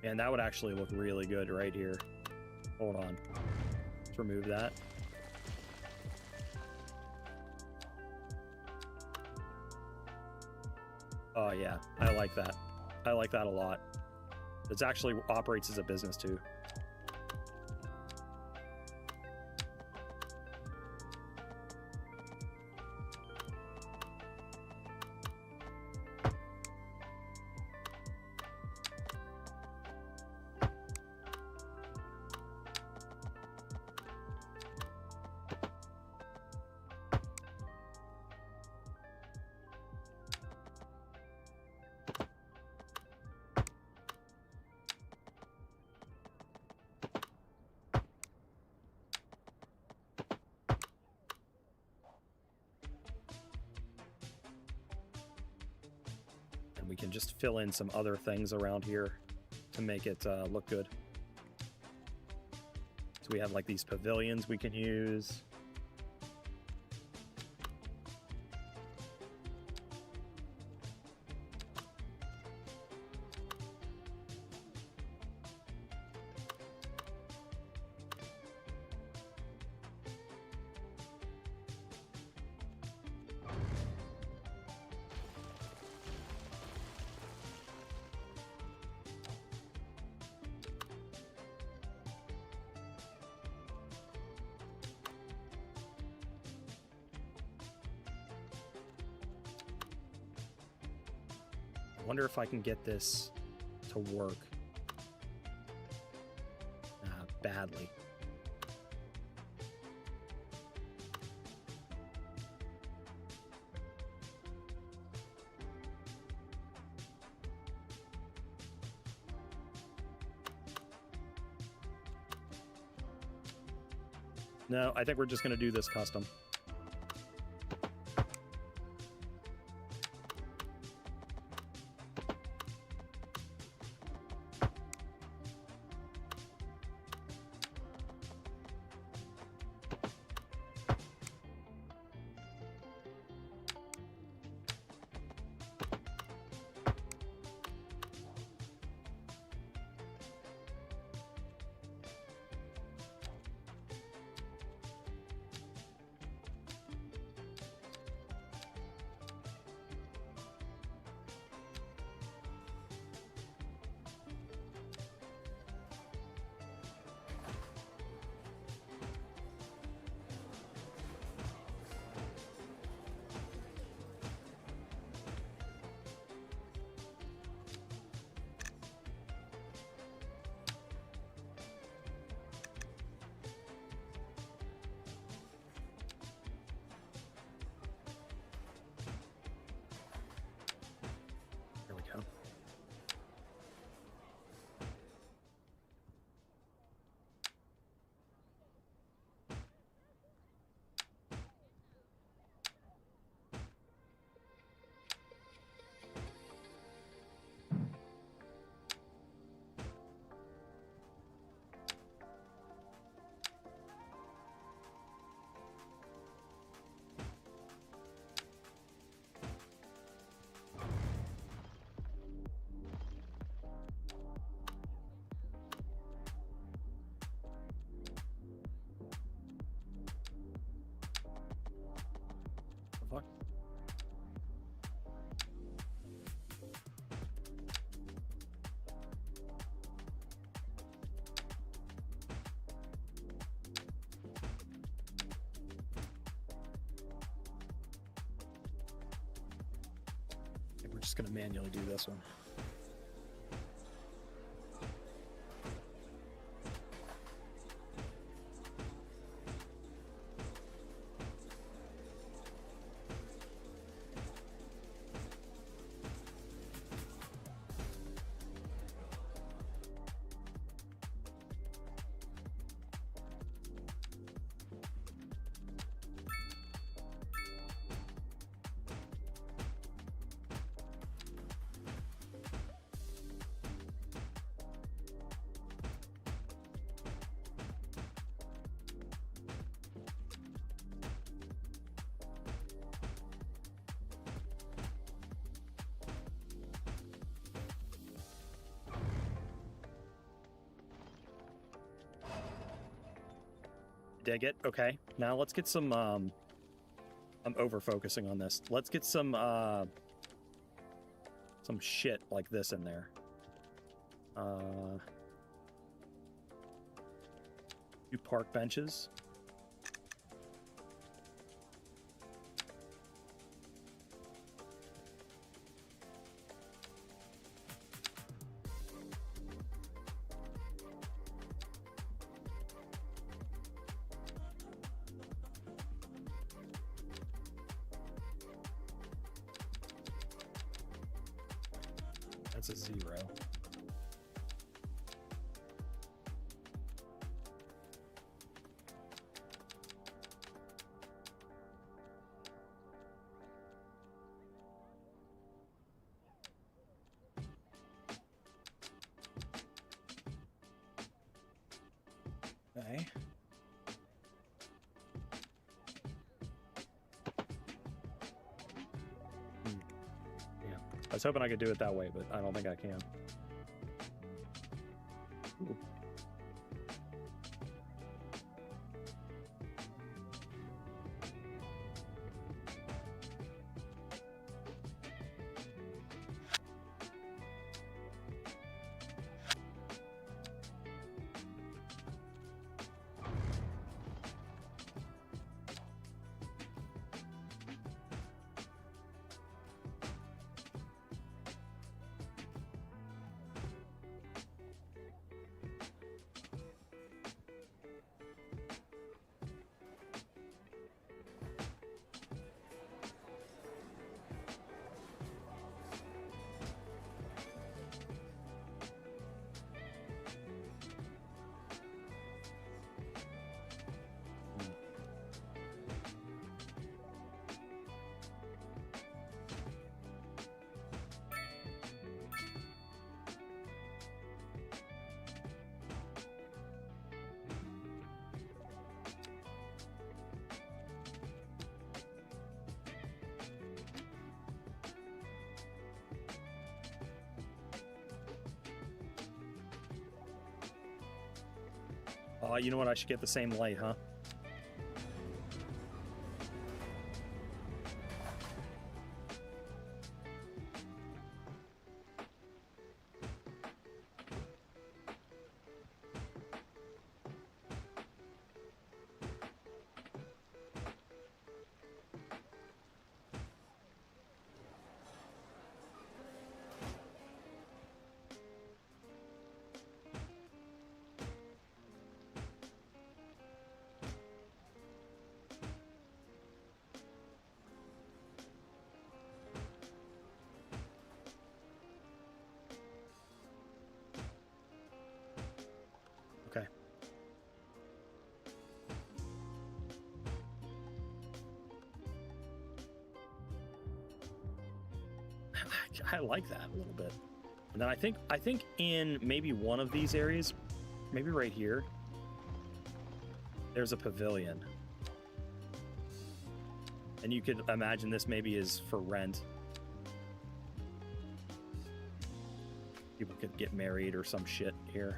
And that would actually look really good right here. Hold on. Let's remove that. Oh, yeah. I like that. I like that a lot. It actually operates as a business, too. we can just fill in some other things around here to make it look good. So we have like these pavilions we can use. I wonder if I can get this to work. Badly. No, I think we're just going to do this custom. Fuck. We're just going to manually do this one. Dig it. Okay. Now let's get some, I'm over-focusing on this. Let's get some shit like this in there. Two park benches. That's a 0. Okay. Yeah. I was hoping I could do it that way, but I don't think I can. Ooh. You know what? I should get the same light, huh? Okay. I like that a little bit. And then I think in maybe one of these areas, maybe right here, there's a pavilion. And you could imagine this maybe is for rent. People could get married or some shit here.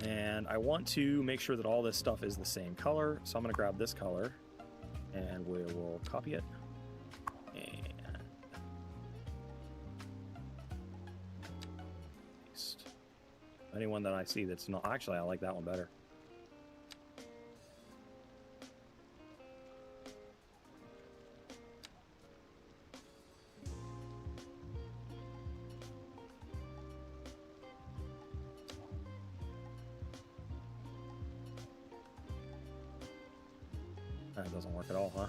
And I want to make sure that all this stuff is the same color. So I'm going to grab this color and we will copy it. And paste. Anyone that I see that's not... Actually, I like that one better. That doesn't work at all, huh?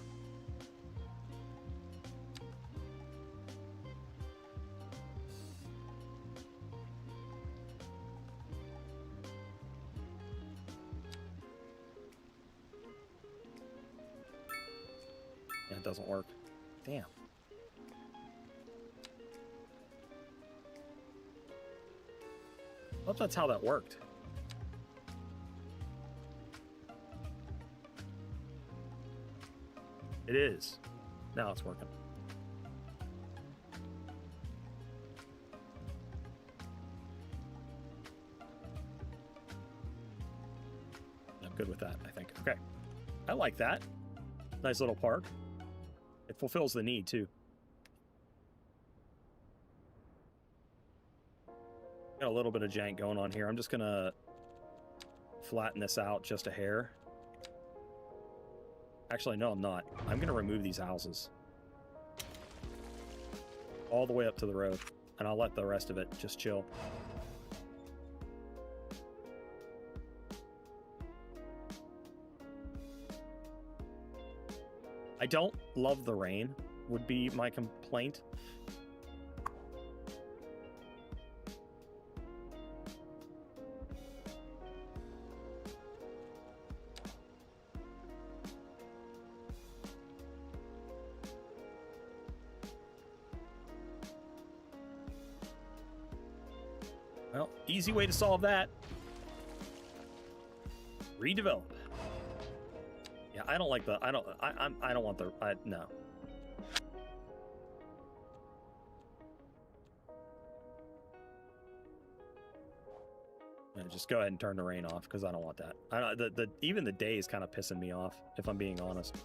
Yeah, it doesn't work. Damn. I thought that's how that worked. It is. Now it's working. I'm good with that, I think. Okay. I like that. Nice little park. It fulfills the need, too. Got a little bit of jank going on here. I'm just going to flatten this out just a hair. Actually, no, I'm not. I'm going to remove these houses. All the way up to the road. And I'll let the rest of it just chill. I don't love the rain, would be my complaint. Well, easy way to solve that. Redevelop. Yeah, I don't like the. I don't want the. No. Yeah, just go ahead and turn the rain off because I don't want that. I don't. Even the day is kind of pissing me off, if I'm being honest.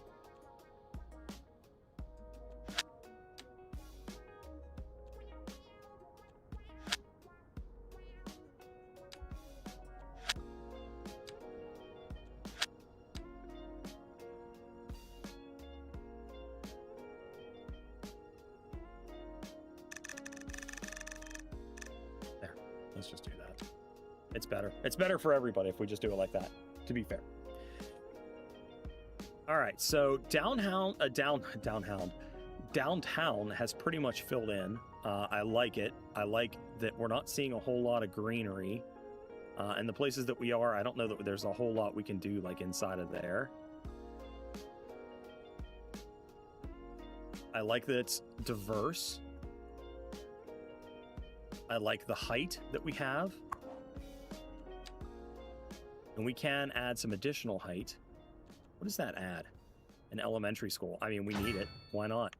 Let's just do that. It's better. It's better for everybody if we just do it like that, to be fair. All right, so downtown has pretty much filled in. I like it. I like that we're not seeing a whole lot of greenery. And the places that we are, I don't know that there's a whole lot we can do like inside of there. I like that it's diverse. I like the height that we have. And we can add some additional height. What does that add? An elementary school. I mean, we need it. Why not?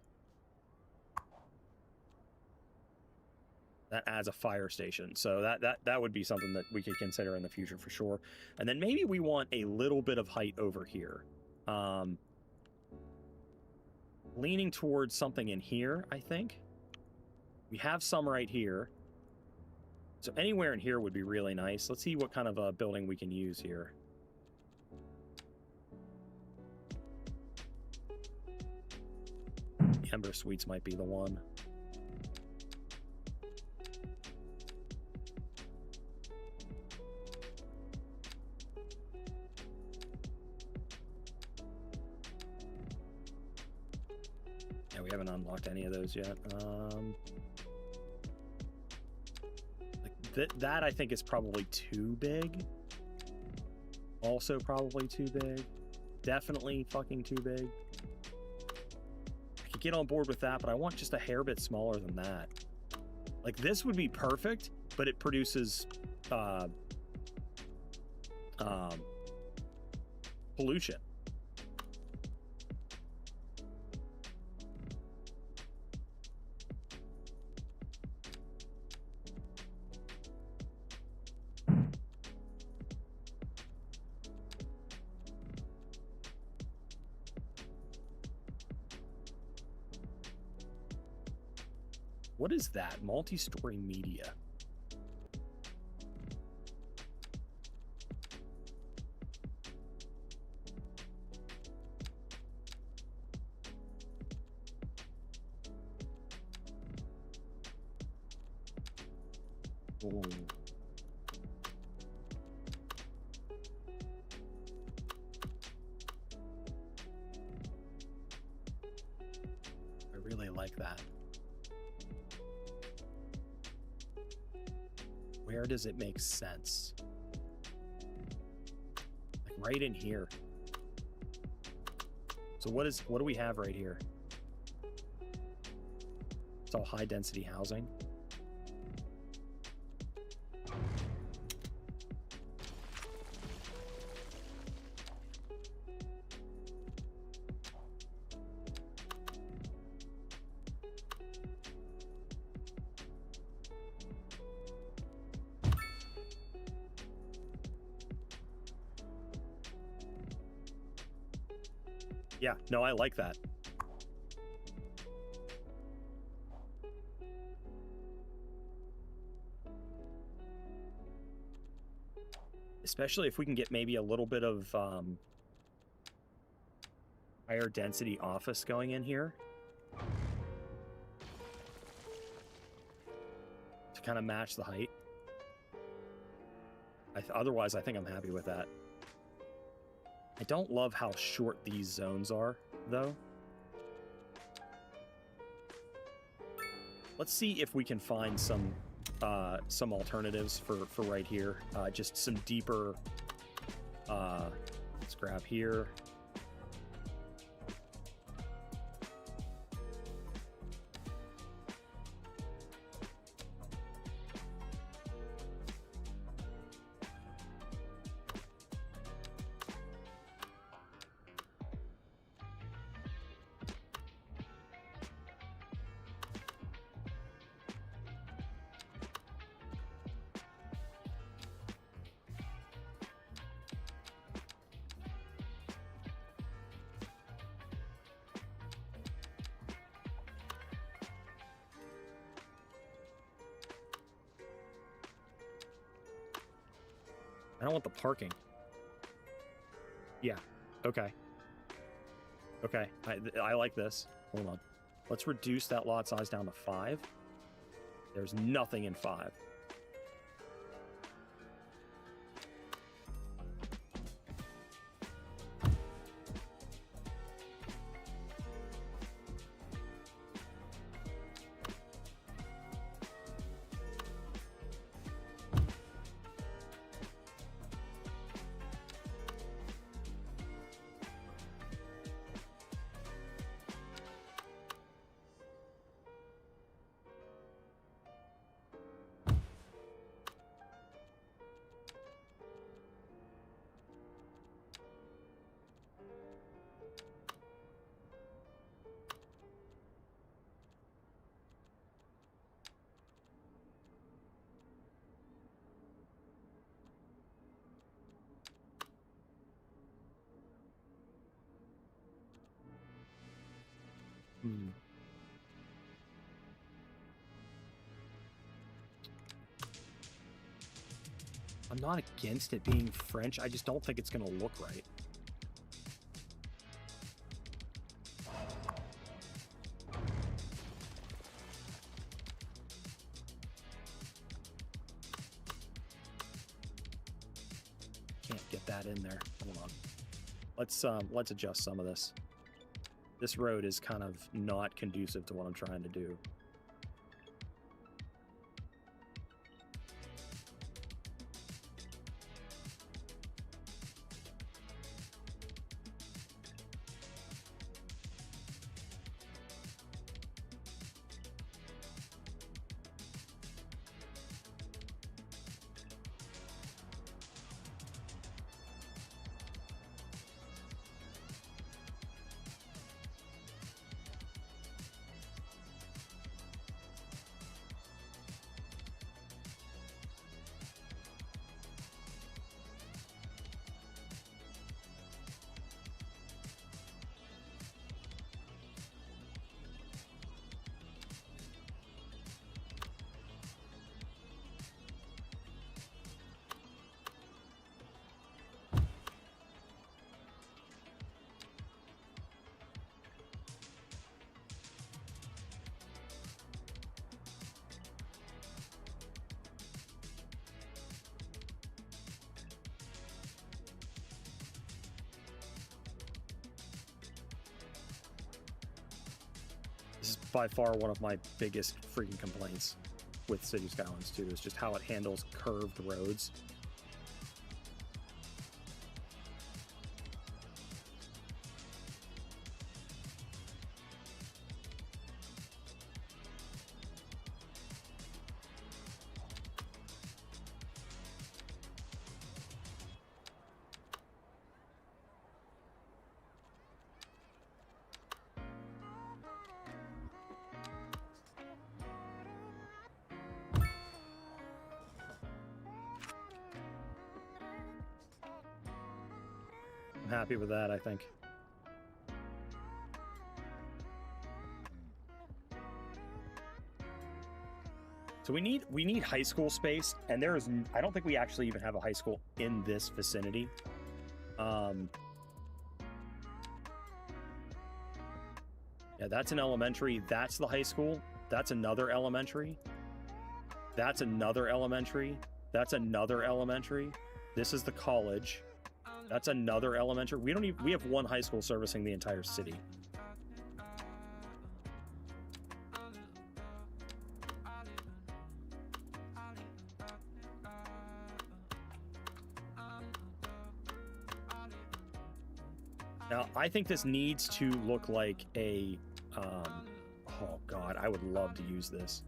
That adds a fire station. So that would be something that we could consider in the future for sure. And then maybe we want a little bit of height over here. Leaning towards something in here, I think. We have some right here. So anywhere in here would be really nice. Let's see what kind of a building we can use here. Ember Suites might be the one. Yeah, we haven't unlocked any of those yet. That I think is probably too big. Also probably too big. Definitely fucking too big. I could get on board with that, but I want just a hair bit smaller than that. Like this would be perfect, but it produces pollution. What is that? Multi-story media. Ooh. I really like that. Where does it make sense? Like right in here. So what do we have right here? It's all high density housing. Yeah, no, I like that. Especially if we can get maybe a little bit of higher density office going in here. To kind of match the height. Otherwise, I think I'm happy with that. I don't love how short these zones are, though. Let's see if we can find some alternatives for right here. Just some deeper. Let's grab here. I don't want the parking. Yeah. Okay. Okay. I like this. Hold on. Let's reduce that lot size down to 5. There's nothing in 5. I'm not against it being French. I just don't think it's going to look right. Can't get that in there. Hold on. Let's adjust some of this. This road is kind of not conducive to what I'm trying to do. This is by far one of my biggest freaking complaints with City Skylines 2 is just how it handles curved roads. I'm happy with that, I think. So we need high school space, and there is, I don't think we actually even have a high school in this vicinity. Yeah, that's an elementary. That's the high school. That's another elementary. That's another elementary. That's another elementary. This is the college. That's another elementary. We have one high school servicing the entire city. Now, I think this needs to look like a, oh God, I would love to use this.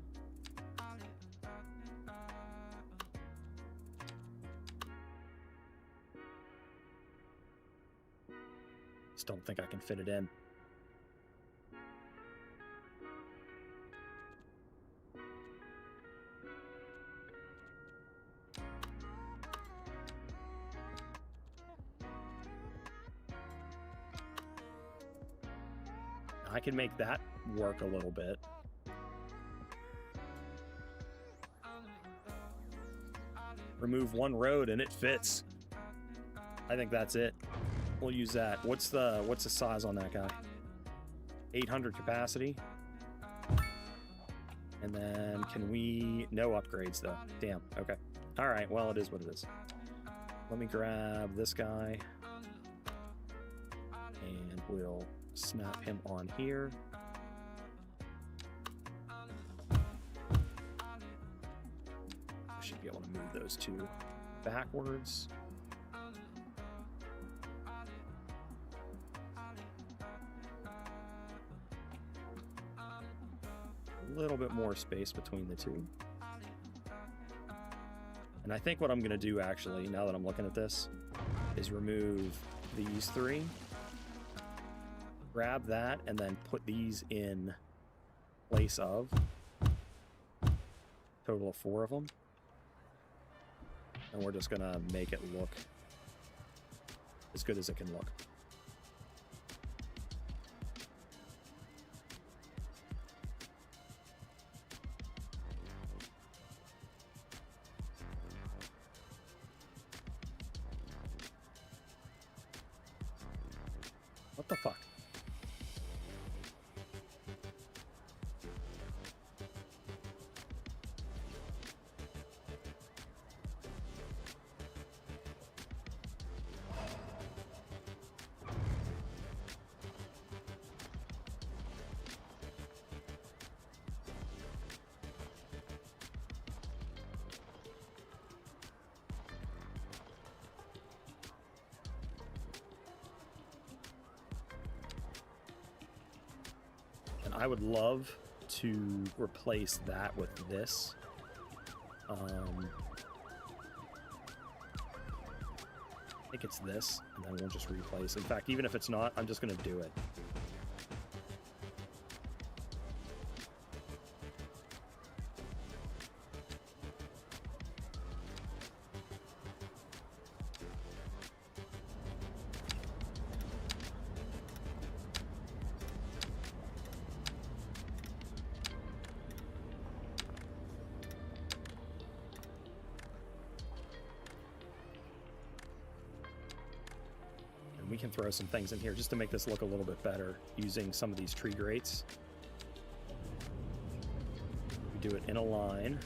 Just don't think I can fit it in. I can make that work a little bit. Remove one road and it fits. I think that's it. We'll use that. What's the size on that guy? 800 capacity. And then can we... No upgrades, though. Damn. Okay. All right. Well, it is what it is. Let me grab this guy. And we'll snap him on here. I should be able to move those two backwards. A little bit more space between the two. And I think what I'm going to do, actually, now that I'm looking at this, is remove these three, grab that, and then put these in place of. Total of 4 of them. And we're just going to make it look as good as it can look. What the fuck? I would love to replace that with this. I think it's this, and then we'll just replace. In fact, even if it's not, I'm just going to do it. We can throw some things in here just to make this look a little bit better using some of these tree grates. We do it in a line.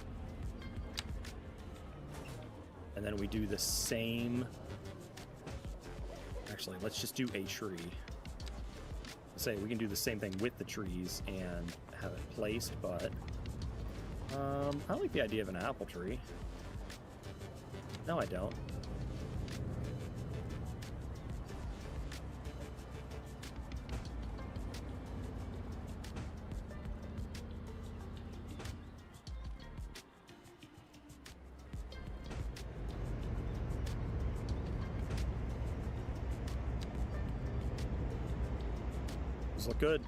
And then we do the same... Actually, let's just do a tree. Say we can do the same thing with the trees and have it placed, but... I like the idea of an apple tree. No, I don't. Look good.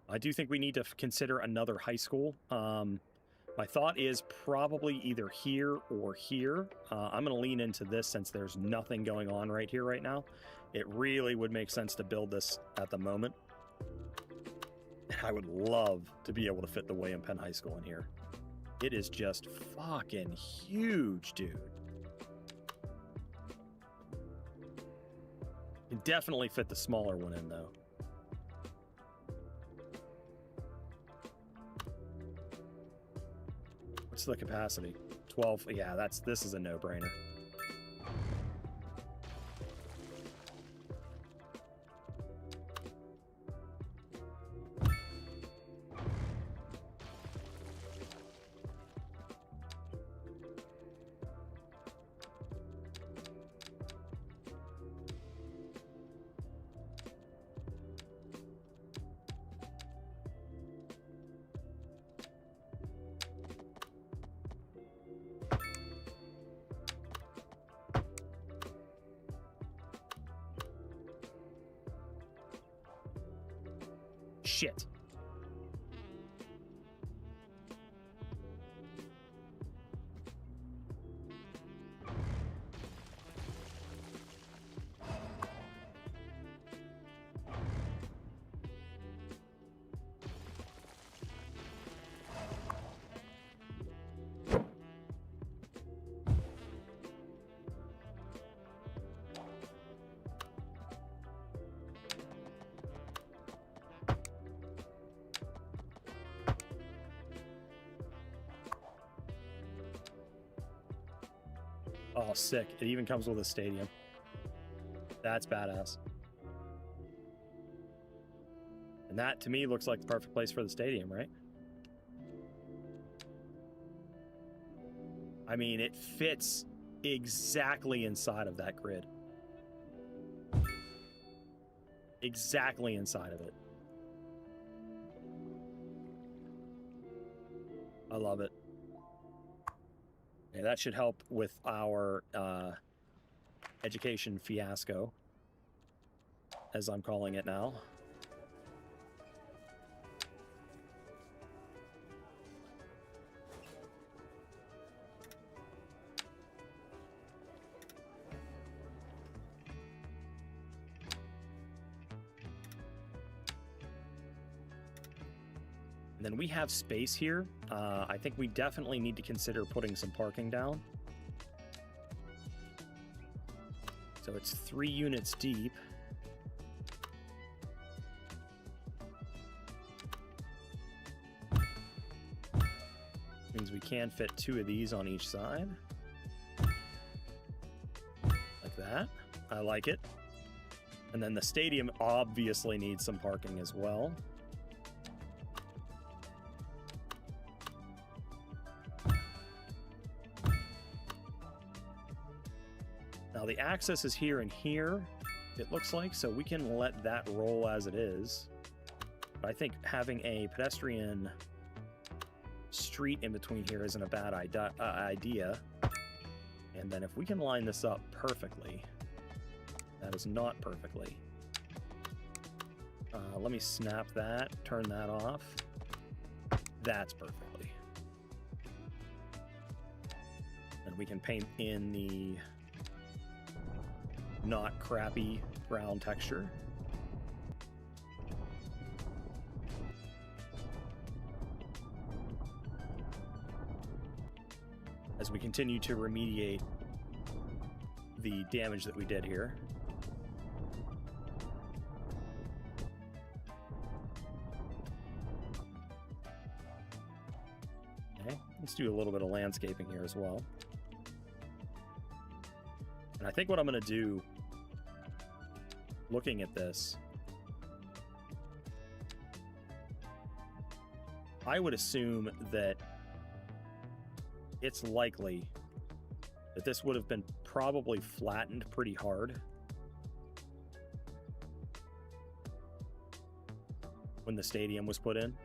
I do think we need to consider another high school. My thought is probably either here or here. I'm going to lean into this since there's nothing going on right here right now. It really would make sense to build this at the moment. I would love to be able to fit the William Penn High School in here. It is just fucking huge, dude. Can definitely fit the smaller one in, though. What's the capacity? 12. Yeah, this is a no-brainer. Shit. Oh, sick. It even comes with a stadium. That's badass. And that, to me, looks like the perfect place for the stadium, right? I mean, it fits exactly inside of that grid. Exactly inside of it. I love it. Okay, that should help with our education fiasco, as I'm calling it now. And then we have space here. I think we definitely need to consider putting some parking down. So it's 3 units deep. Means we can fit 2 of these on each side. Like that. I like it. And then the stadium obviously needs some parking as well. Now the access is here and here, it looks like, so we can let that roll as it is. But I think having a pedestrian street in between here isn't a bad idea. And then if we can line this up perfectly, that is not perfectly. Let me snap that, turn that off. That's perfectly. And we can paint in the not crappy brown texture. As we continue to remediate the damage that we did here. Okay, let's do a little bit of landscaping here as well. And I think what I'm going to do, looking at this, I would assume that it's likely that this would have been probably flattened pretty hard when the stadium was put in.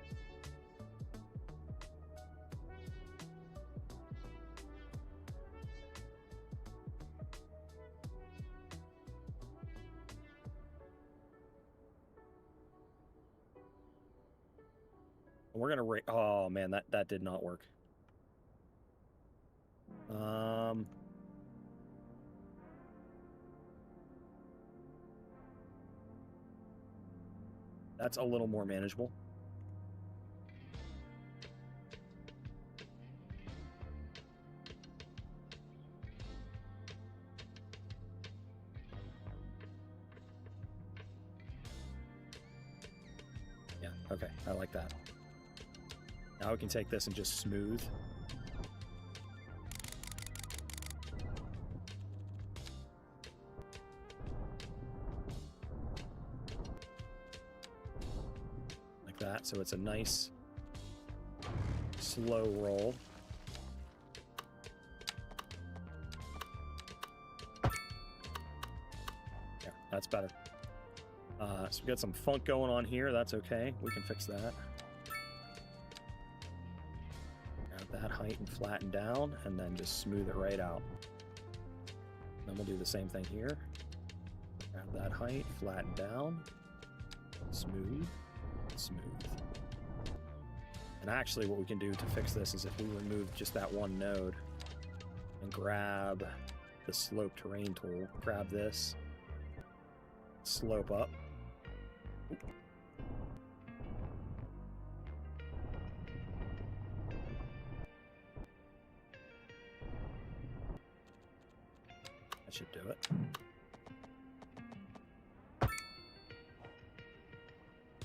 We're gonna oh man, that did not work. That's a little more manageable. Yeah, okay, I like that. Now we can take this and just smooth. Like that, so it's a nice slow roll. Yeah, that's better. So we got some funk going on here, that's okay. We can fix that. That height and flatten down, and then just smooth it right out. Then we'll do the same thing here. Grab that height, flatten down, smooth, smooth. And actually what we can do to fix this is if we remove just that one node and grab the slope terrain tool, grab this, slope up. Oop. That should do it.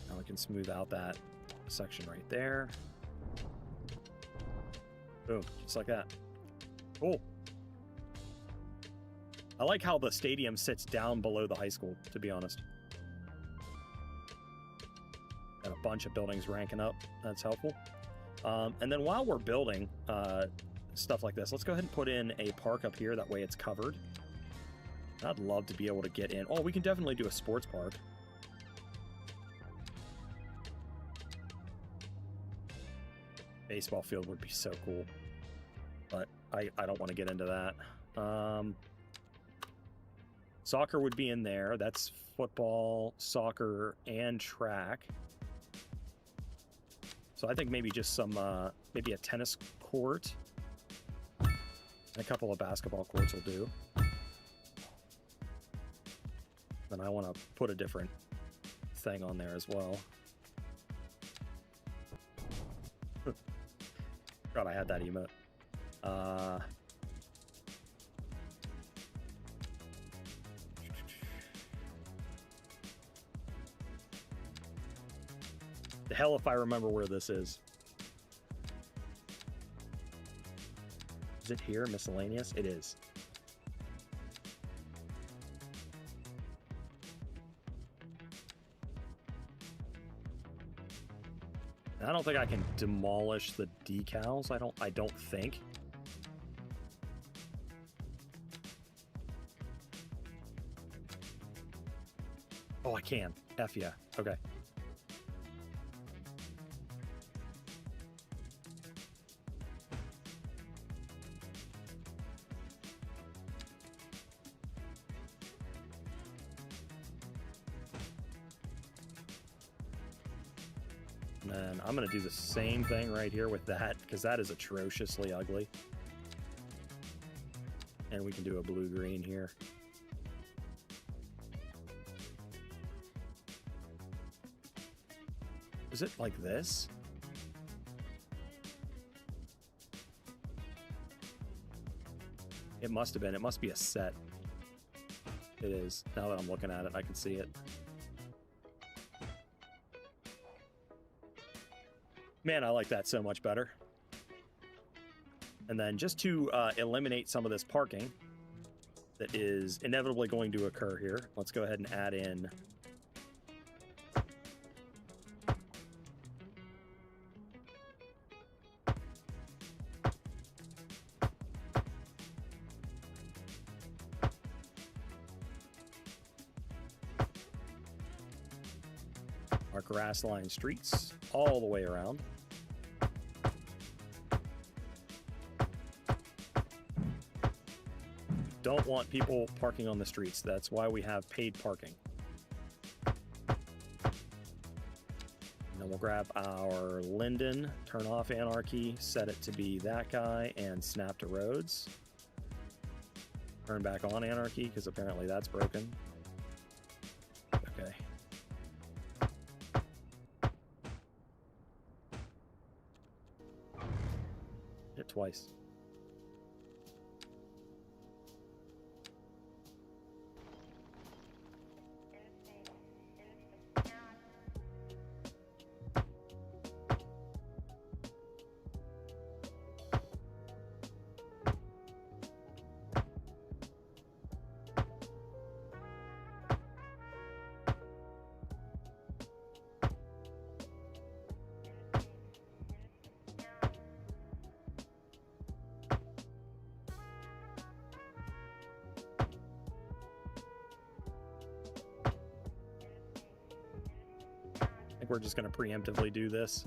Now we can smooth out that section right there. Boom, just like that. Cool. I like how the stadium sits down below the high school, to be honest. Got a bunch of buildings ranking up. That's helpful. And then while we're building stuff like this, let's go ahead and put in a park up here. That way it's covered. I'd love to be able to get in. Oh, we can definitely do a sports park. Baseball field would be so cool. But I don't want to get into that. Soccer would be in there. That's football, soccer, and track. So I think maybe just some, maybe a tennis court. And a couple of basketball courts will do. Then I want to put a different thing on there as well. God, I had that emote. The hell if I remember where this is. Is it here, miscellaneous? It is. I don't think I can demolish the decals. I don't think. Oh, I can. F yeah. Okay. And I'm going to do the same thing right here with that, because that is atrociously ugly. And we can do a blue-green here. Is it like this? It must have been. It must be a set. It is. Now that I'm looking at it, I can see it. Man, I like that so much better. And then just to eliminate some of this parking that is inevitably going to occur here, let's go ahead and add in our grass-lined streets all the way around. Don't want people parking on the streets. That's why we have paid parking. And then we'll grab our Linden, turn off anarchy, set it to be that guy, and snap to roads. Turn back on anarchy, because apparently that's broken. Okay. Hit twice. We're just going to preemptively do this.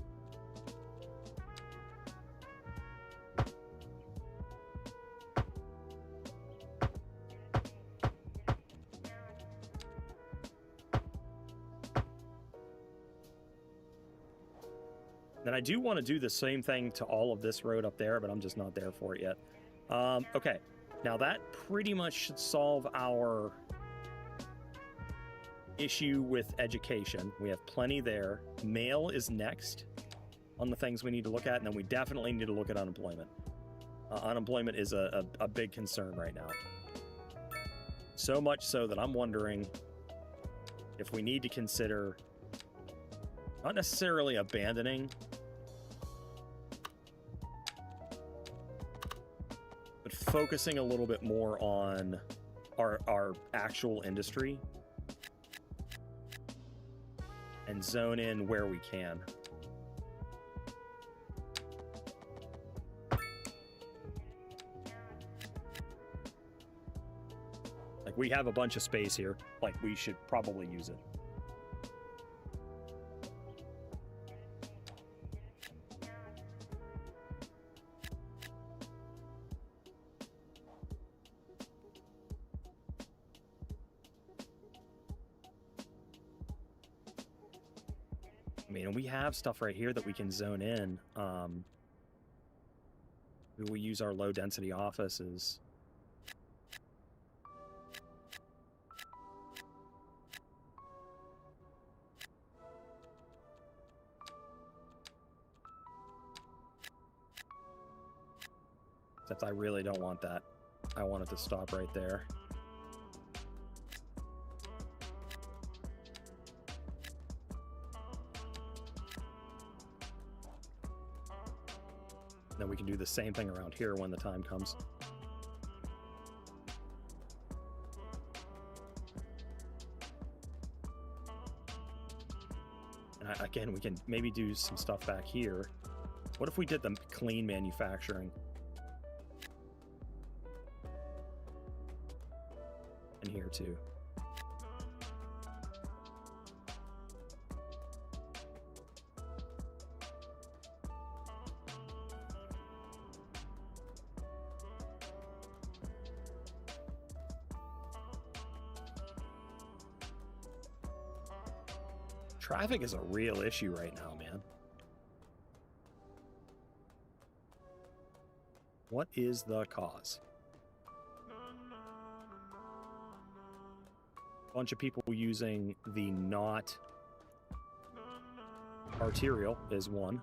Then I do want to do the same thing to all of this road up there, but I'm just not there for it yet. Okay, now that pretty much should solve our issue with education. We have plenty there. Mail is next on the things we need to look at, and then we definitely need to look at unemployment. Unemployment is a big concern right now. So much so that I'm wondering if we need to consider not necessarily abandoning, but focusing a little bit more on our actual industry and zone in where we can. Like, we have a bunch of space here. Like, we should probably use it. I mean, we have stuff right here that we can zone in. We use our low density offices. Except I really don't want that. I want it to stop right there. Then we can do the same thing around here when the time comes. And again, we can maybe do some stuff back here. What if we did the clean manufacturing? In here too. Traffic is a real issue right now, man. What is the cause? Bunch of people using the not arterial is one.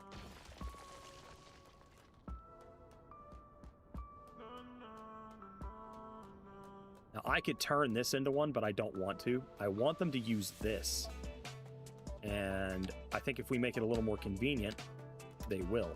Now I could turn this into one, but I don't want to. I want them to use this. And I think if we make it a little more convenient, they will.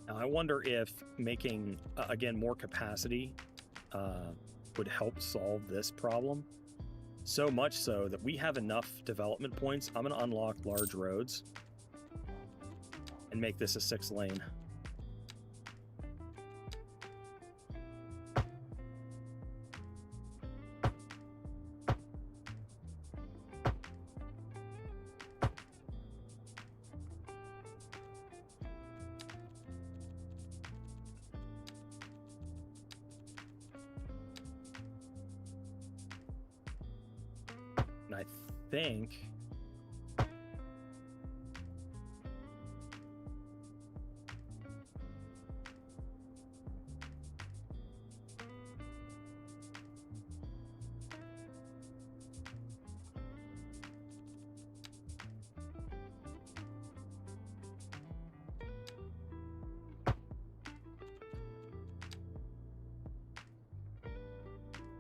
Now, I wonder if making, again, more capacity would help solve this problem. So much so that we have enough development points. I'm going to unlock large roads and make this a 6-lane. And I think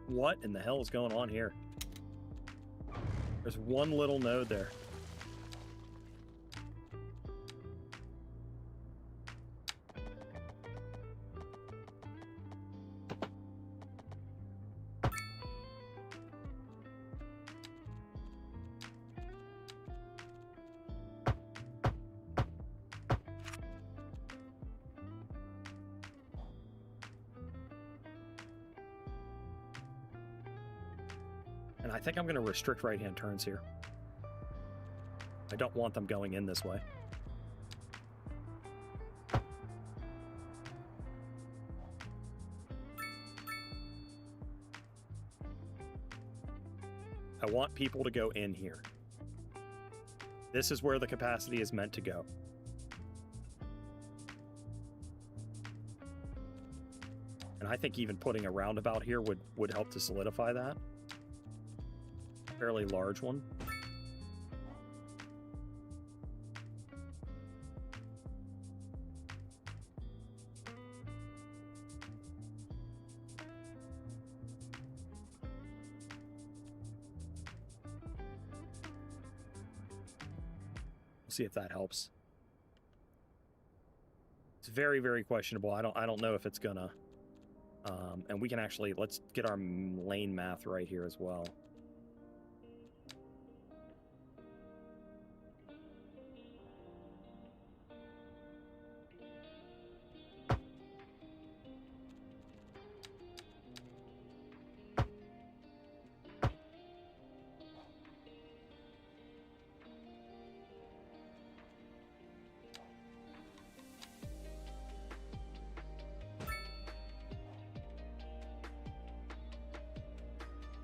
what in the hell is going on here? There's one little node there. And I think I'm going to restrict right-hand turns here. I don't want them going in this way. I want people to go in here. This is where the capacity is meant to go. And I think even putting a roundabout here would help to solidify that. Fairly large one. See if that helps. It's very, very questionable. I don't know if it's gonna. And we can actually, let's get our lane math right here as well.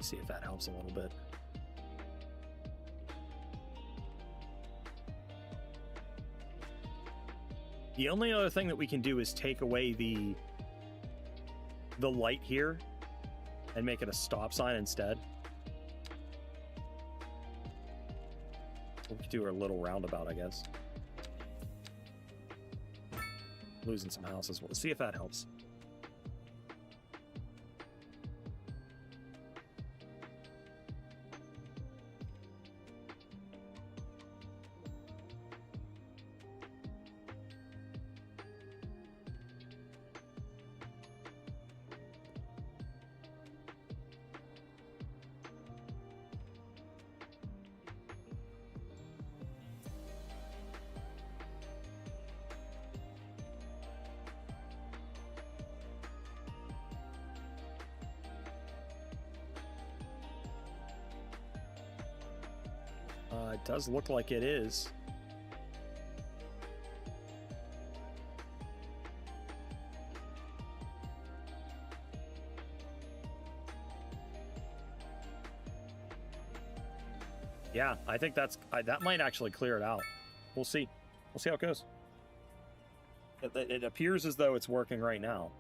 See if that helps a little bit. The only other thing that we can do is take away the light here and make it a stop sign instead. We could do our little roundabout, I guess. Losing some houses. We'll see if that helps. It does look like it is. Yeah, I think that might actually clear it out. We'll see. We'll see how it goes. It appears as though it's working right now.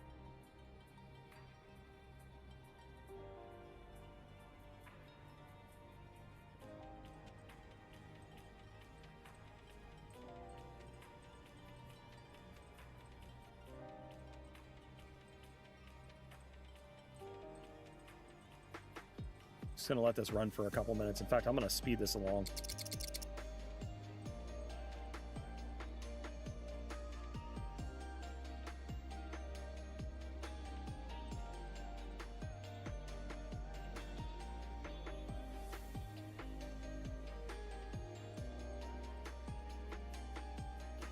Just gonna let this run for a couple minutes. In fact, I'm gonna speed this along.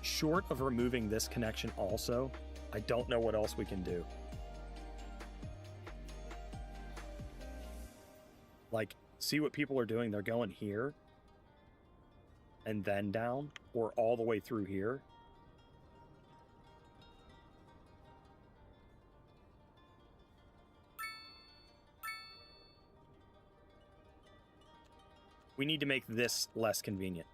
Short of removing this connection also, I don't know what else we can do. Like, see what people are doing. They're going here and then down, or all the way through here. We need to make this less convenient.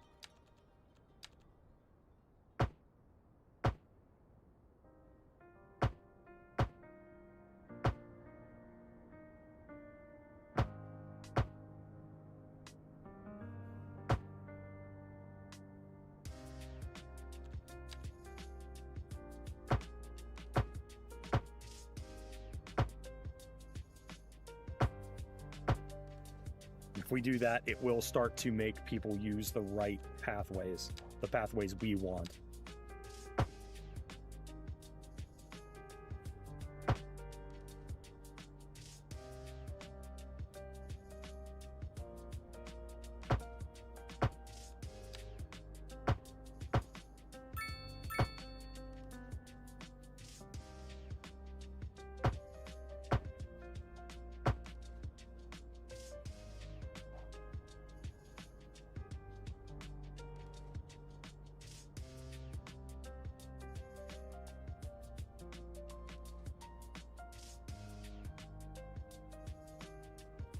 If we do that, it will start to make people use the right pathways, the pathways we want.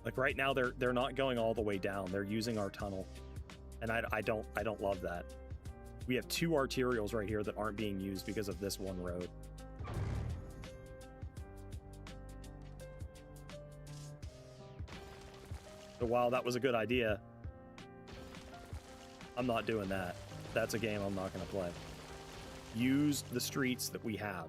Like right now, they're not going all the way down. They're using our tunnel, and I don't love that. We have 2 arterials right here that aren't being used because of this one road. So while that was a good idea, I'm not doing that. That's a game I'm not going to play. Use the streets that we have.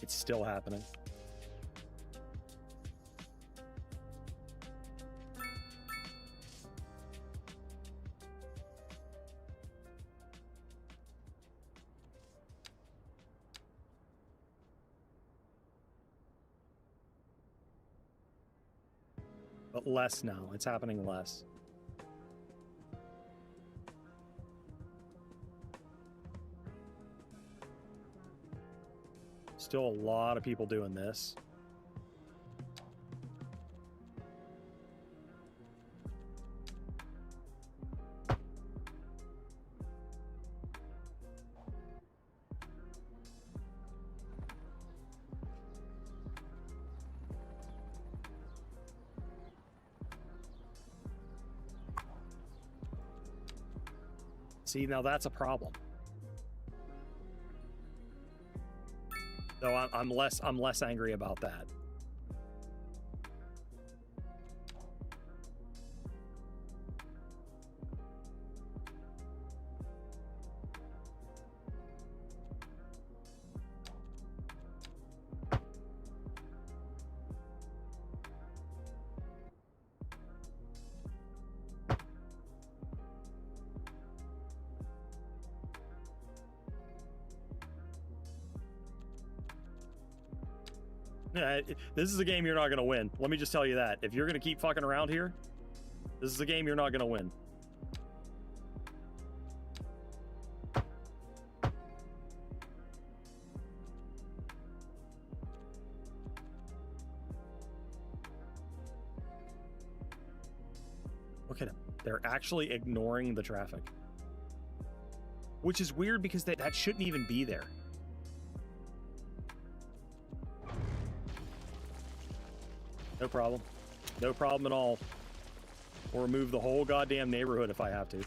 It's still happening. But less now. It's happening less. Still a lot of people doing this. See, now that's a problem. So I'm less angry about that. This is a game you're not going to win. Let me just tell you that. If you're going to keep fucking around here, this is a game you're not going to win. Look at them. They're actually ignoring the traffic. Which is weird because that shouldn't even be there. No problem. No problem at all. We'll remove the whole goddamn neighborhood if I have to.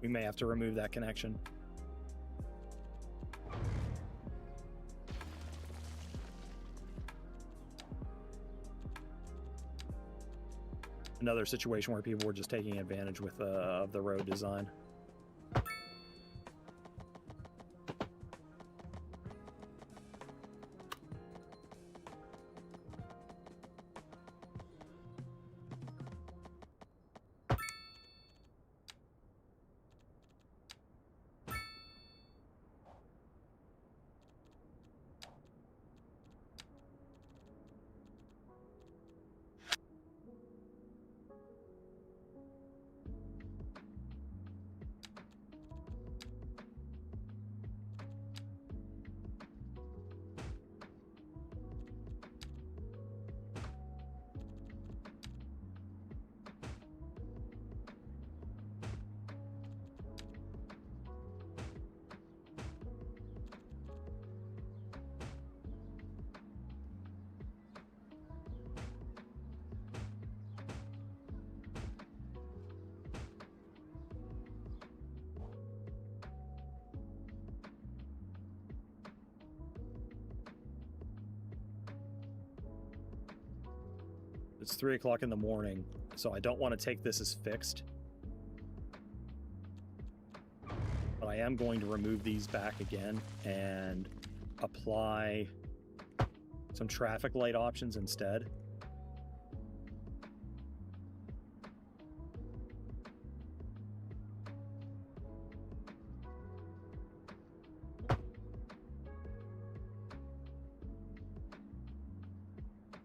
We may have to remove that connection. Another situation where people were just taking advantage with of the road design. It's 3 o'clock in the morning, so I don't want to take this as fixed. But I am going to remove these back again and apply some traffic light options instead.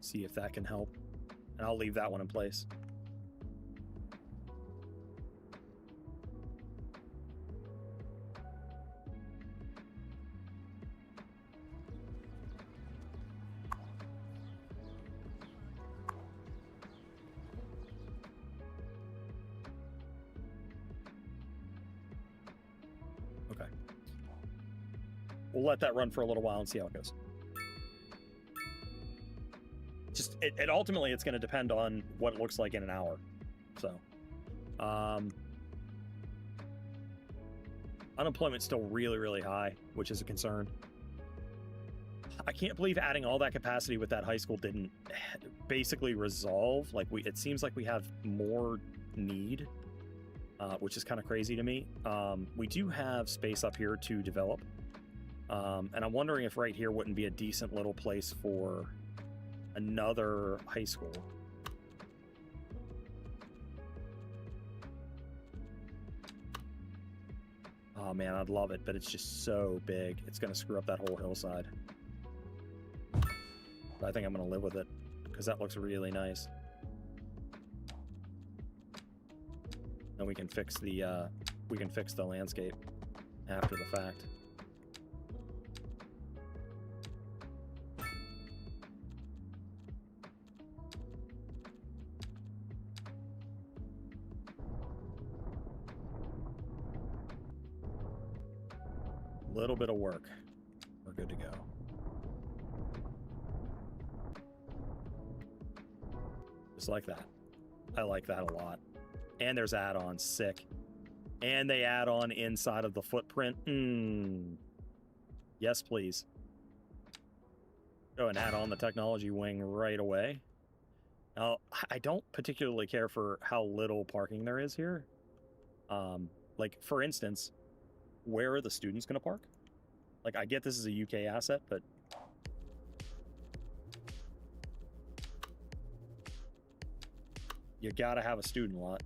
See if that can help. And I'll leave that one in place. Okay. We'll let that run for a little while and see how it goes. Just it ultimately it's going to depend on what it looks like in an hour. So unemployment's still really high, which is a concern. I can't believe adding all that capacity with that high school didn't basically resolve. Like it seems like we have more need, which is kind of crazy to me. We do have space up here to develop, and I'm wondering if right here wouldn't be a decent little place for another high school. Oh man, I'd love it, but it's just so big. It's going to screw up that whole hillside. But I think I'm going to live with it because that looks really nice. And we can fix the landscape after the fact. Little bit of work. We're good to go. Just like that. I like that a lot. And there's add-ons. Sick. And they add on inside of the footprint. Yes, please. Go and add on the technology wing right away. Now, I don't particularly care for how little parking there is here. Like, for instance, where are the students going to park? Like, I get this is a UK asset, but you gotta have a student lot.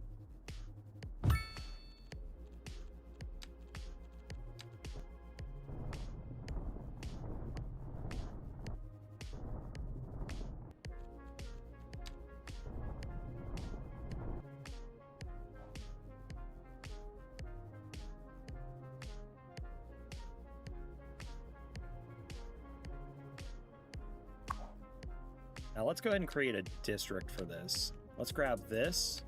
Now let's go ahead and create a district for this. Let's grab this,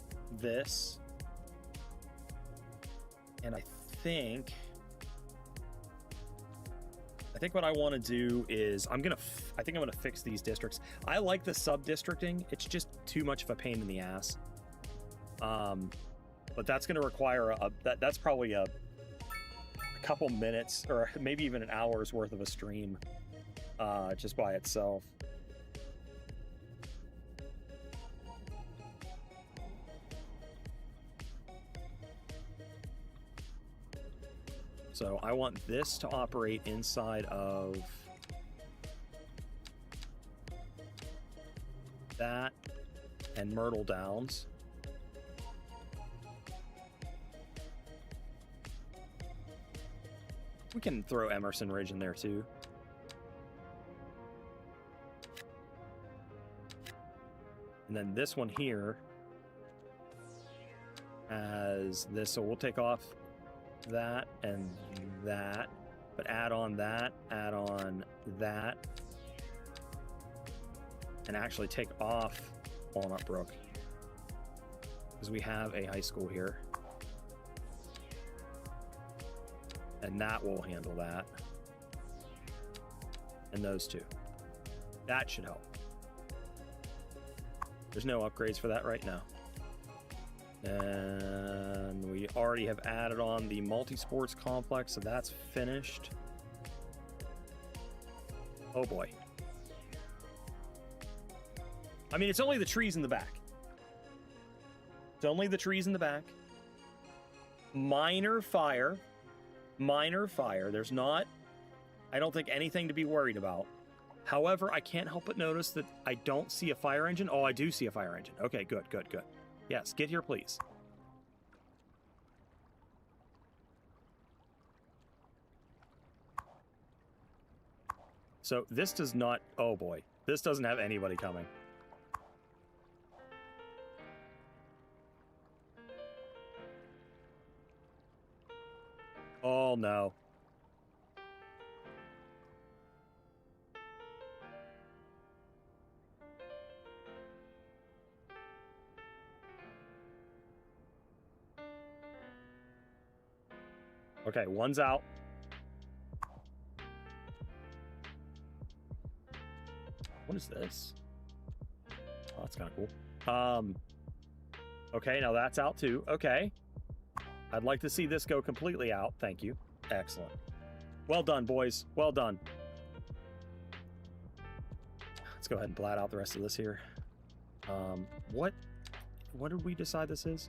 and I think what I want to do is I think I'm gonna fix these districts. I like the sub-districting. It's just too much of a pain in the ass. But that's gonna require that's probably a couple minutes or maybe even an hour's worth of a stream, just by itself. So I want this to operate inside of that and Myrtle Downs. We can throw Emerson Ridge in there too. And then this one here has this, so we'll take off that and that, but add on that, and actually take off Walnut Brook because we have a high school here, and that will handle that, and those two. That should help. There's no upgrades for that right now. And we already have added on the multi-sports complex, so that's finished. Oh boy. I mean, it's only the trees in the back. It's only the trees in the back. Minor fire. Minor fire. There's not, I don't think, anything to be worried about. However, I can't help but notice that I don't see a fire engine. Oh, I do see a fire engine. Okay, good, good, good. Yes, get here, please. So this does not, oh boy, this doesn't have anybody coming. Oh no. Okay, one's out. What is this? Oh, that's kind of cool. Okay, now that's out too. Okay. I'd like to see this go completely out. Thank you. Excellent. Well done, boys. Well done. Let's go ahead and blat out the rest of this here. What did we decide this is?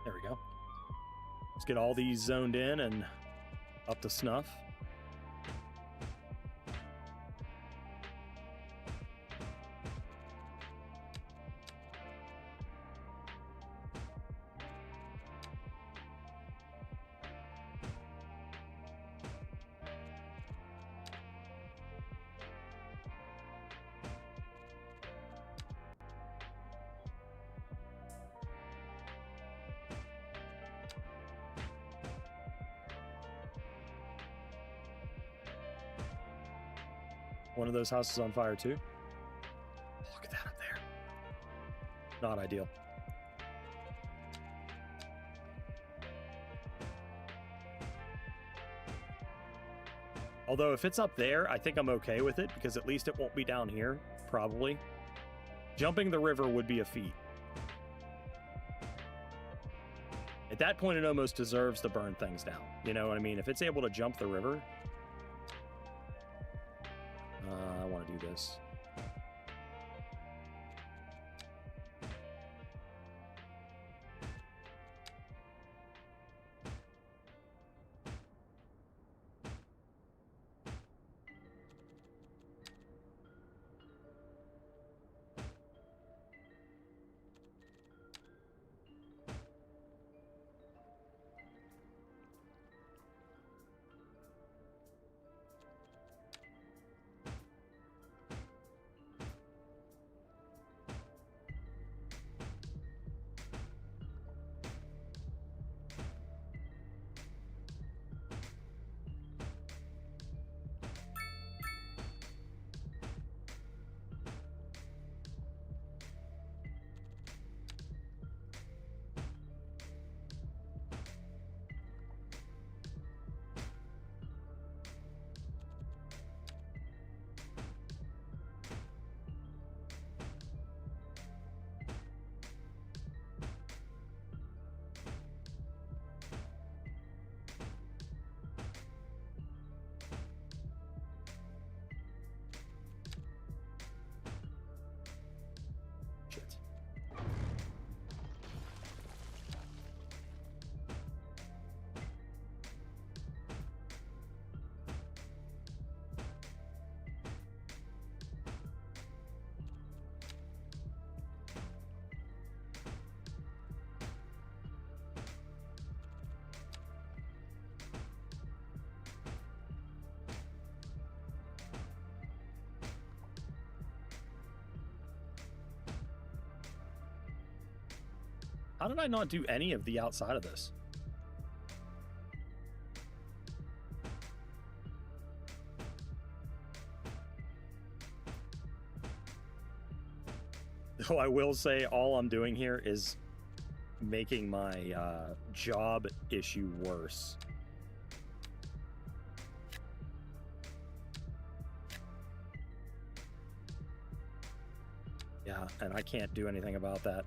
There we go. Let's get all these zoned in and up to snuff. One of those houses on fire too. Look at that up there. Not ideal. Although if it's up there, I think I'm okay with it because at least it won't be down here, probably. Jumping the river would be a feat. At that point, it almost deserves to burn things down. You know what I mean? If it's able to jump the river, I want to do this. How did I not do any of the outside of this? Though I will say all I'm doing here is making my job issue worse. Yeah, and I can't do anything about that.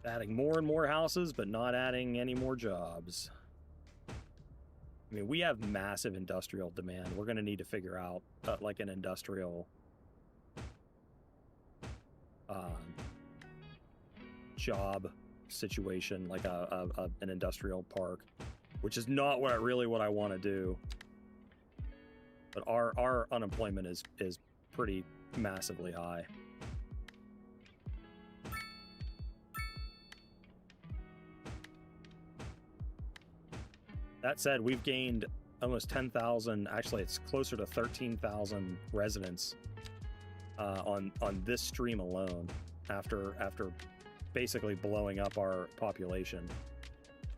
Adding more and more houses, but not adding any more jobs. I mean, we have massive industrial demand. We're going to need to figure out like an industrial job situation, like an industrial park, which is not what I want to do. But our unemployment is pretty massively high. That said, we've gained almost 10,000. Actually, it's closer to 13,000 residents on this stream alone after basically blowing up our population.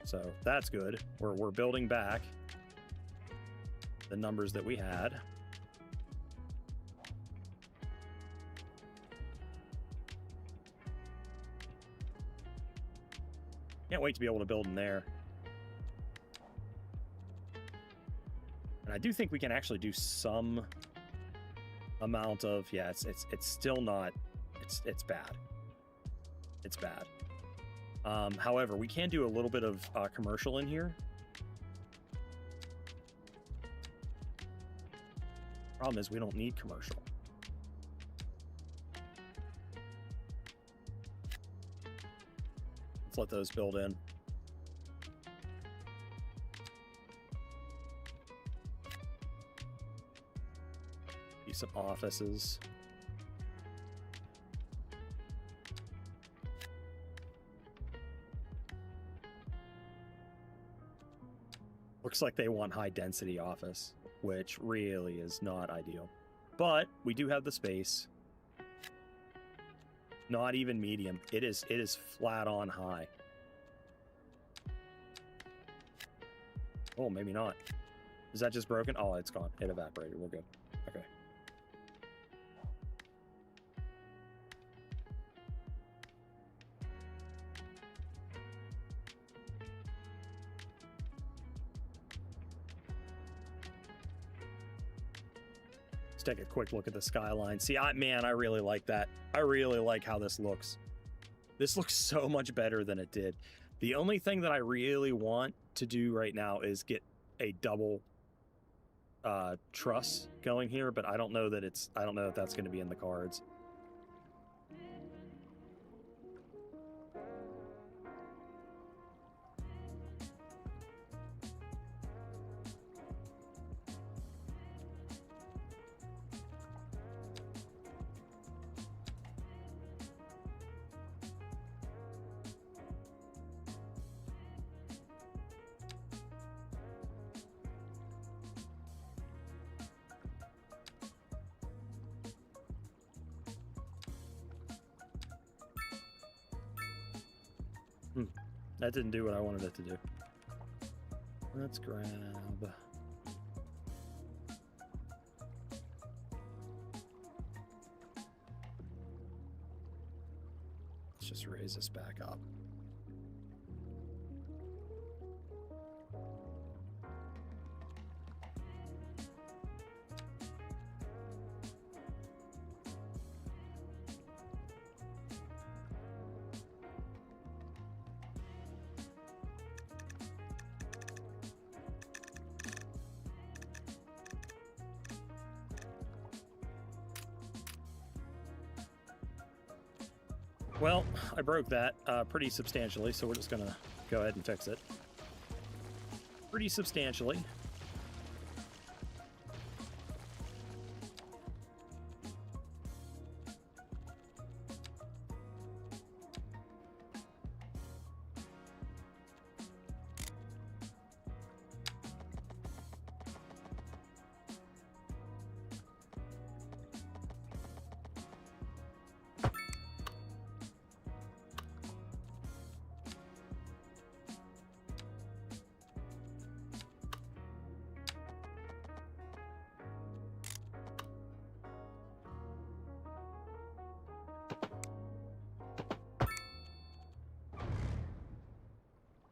So that's good. We're building back the numbers that we had. Can't wait to be able to build in there. And I do think we can actually do some amount of, yeah, it's still not, it's bad. It's bad. However, we can do a little bit of commercial in here. Problem is we don't need commercial. Let's let those build in. Some offices. Looks like they want high density office, which really is not ideal. But we do have the space. Not even medium. It is flat on high. Oh, maybe not. Is that just broken? Oh, it's gone. It evaporated. We're good. Okay. Take a quick look at the skyline. See, man, I really like that. I really like how this looks. This looks so much better than it did. The only thing that I really want to do right now is get a double truss going here, but I don't know that that's going to be in the cards. That didn't do what I wanted it to do. Let's grab... Let's just raise this back up. Well, I broke that pretty substantially, so we're just going to go ahead and fix it. Pretty substantially.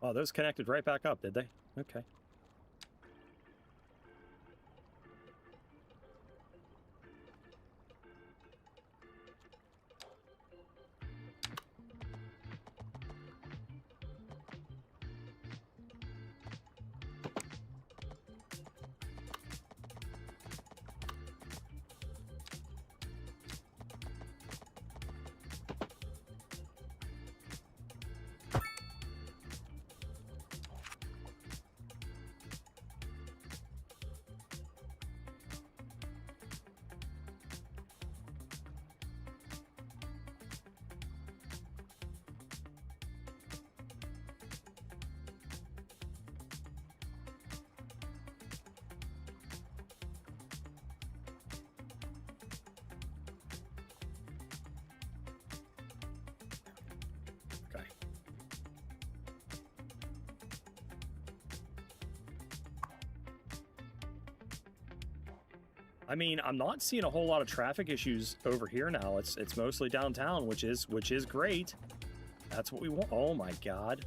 Oh, those connected right back up, did they? Okay. Okay. I mean, I'm not seeing a whole lot of traffic issues over here now. It's mostly downtown, which is great. That's what we want. Oh my god.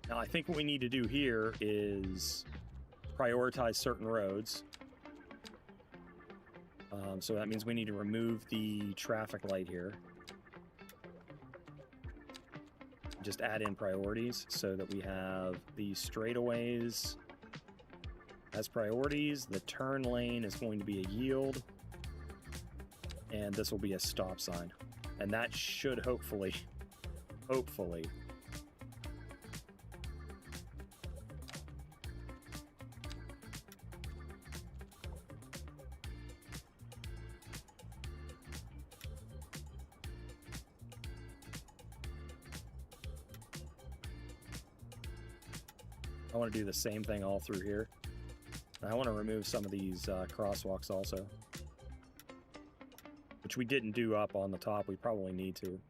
Now I think what we need to do here is prioritize certain roads. So that means we need to remove the traffic light here. Just add in priorities so that we have the straightaways as priorities. The turn lane is going to be a yield. And this will be a stop sign. And that should hopefully I want to do the same thing all through here. I want to remove some of these crosswalks also. Which we didn't do up on the top. We probably need to.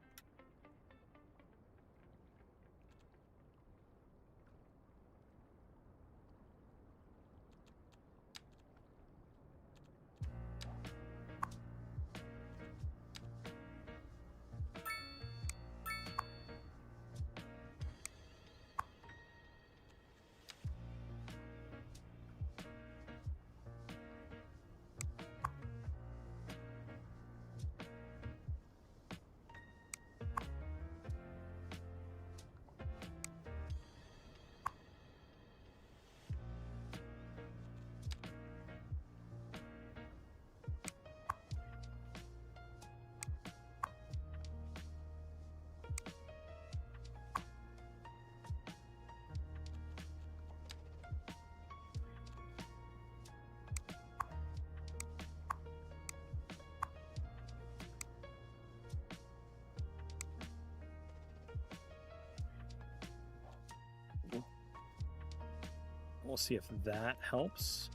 We'll see if that helps.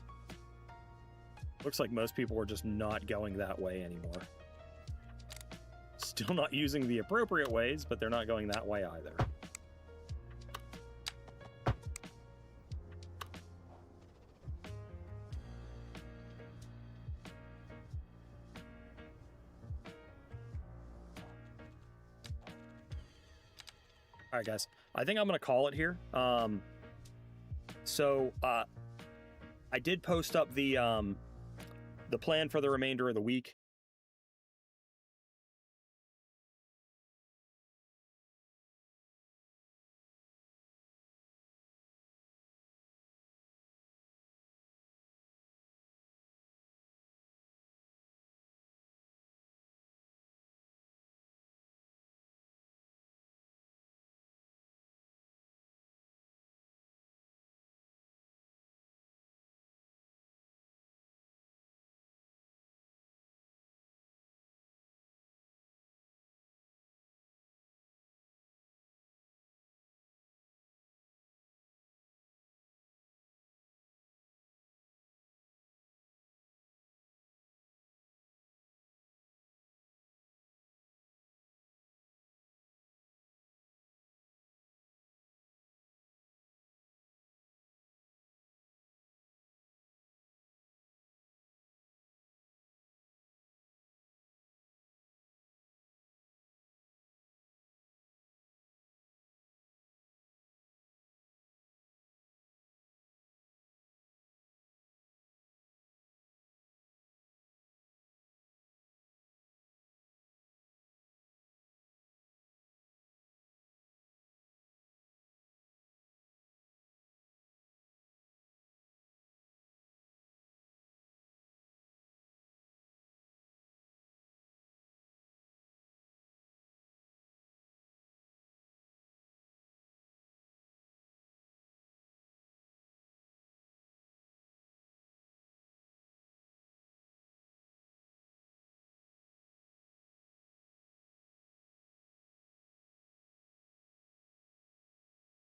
Looks like most people are just not going that way anymore. Still not using the appropriate ways, but they're not going that way either. All right, guys. I think I'm going to call it here. So I did post up the plan for the remainder of the week.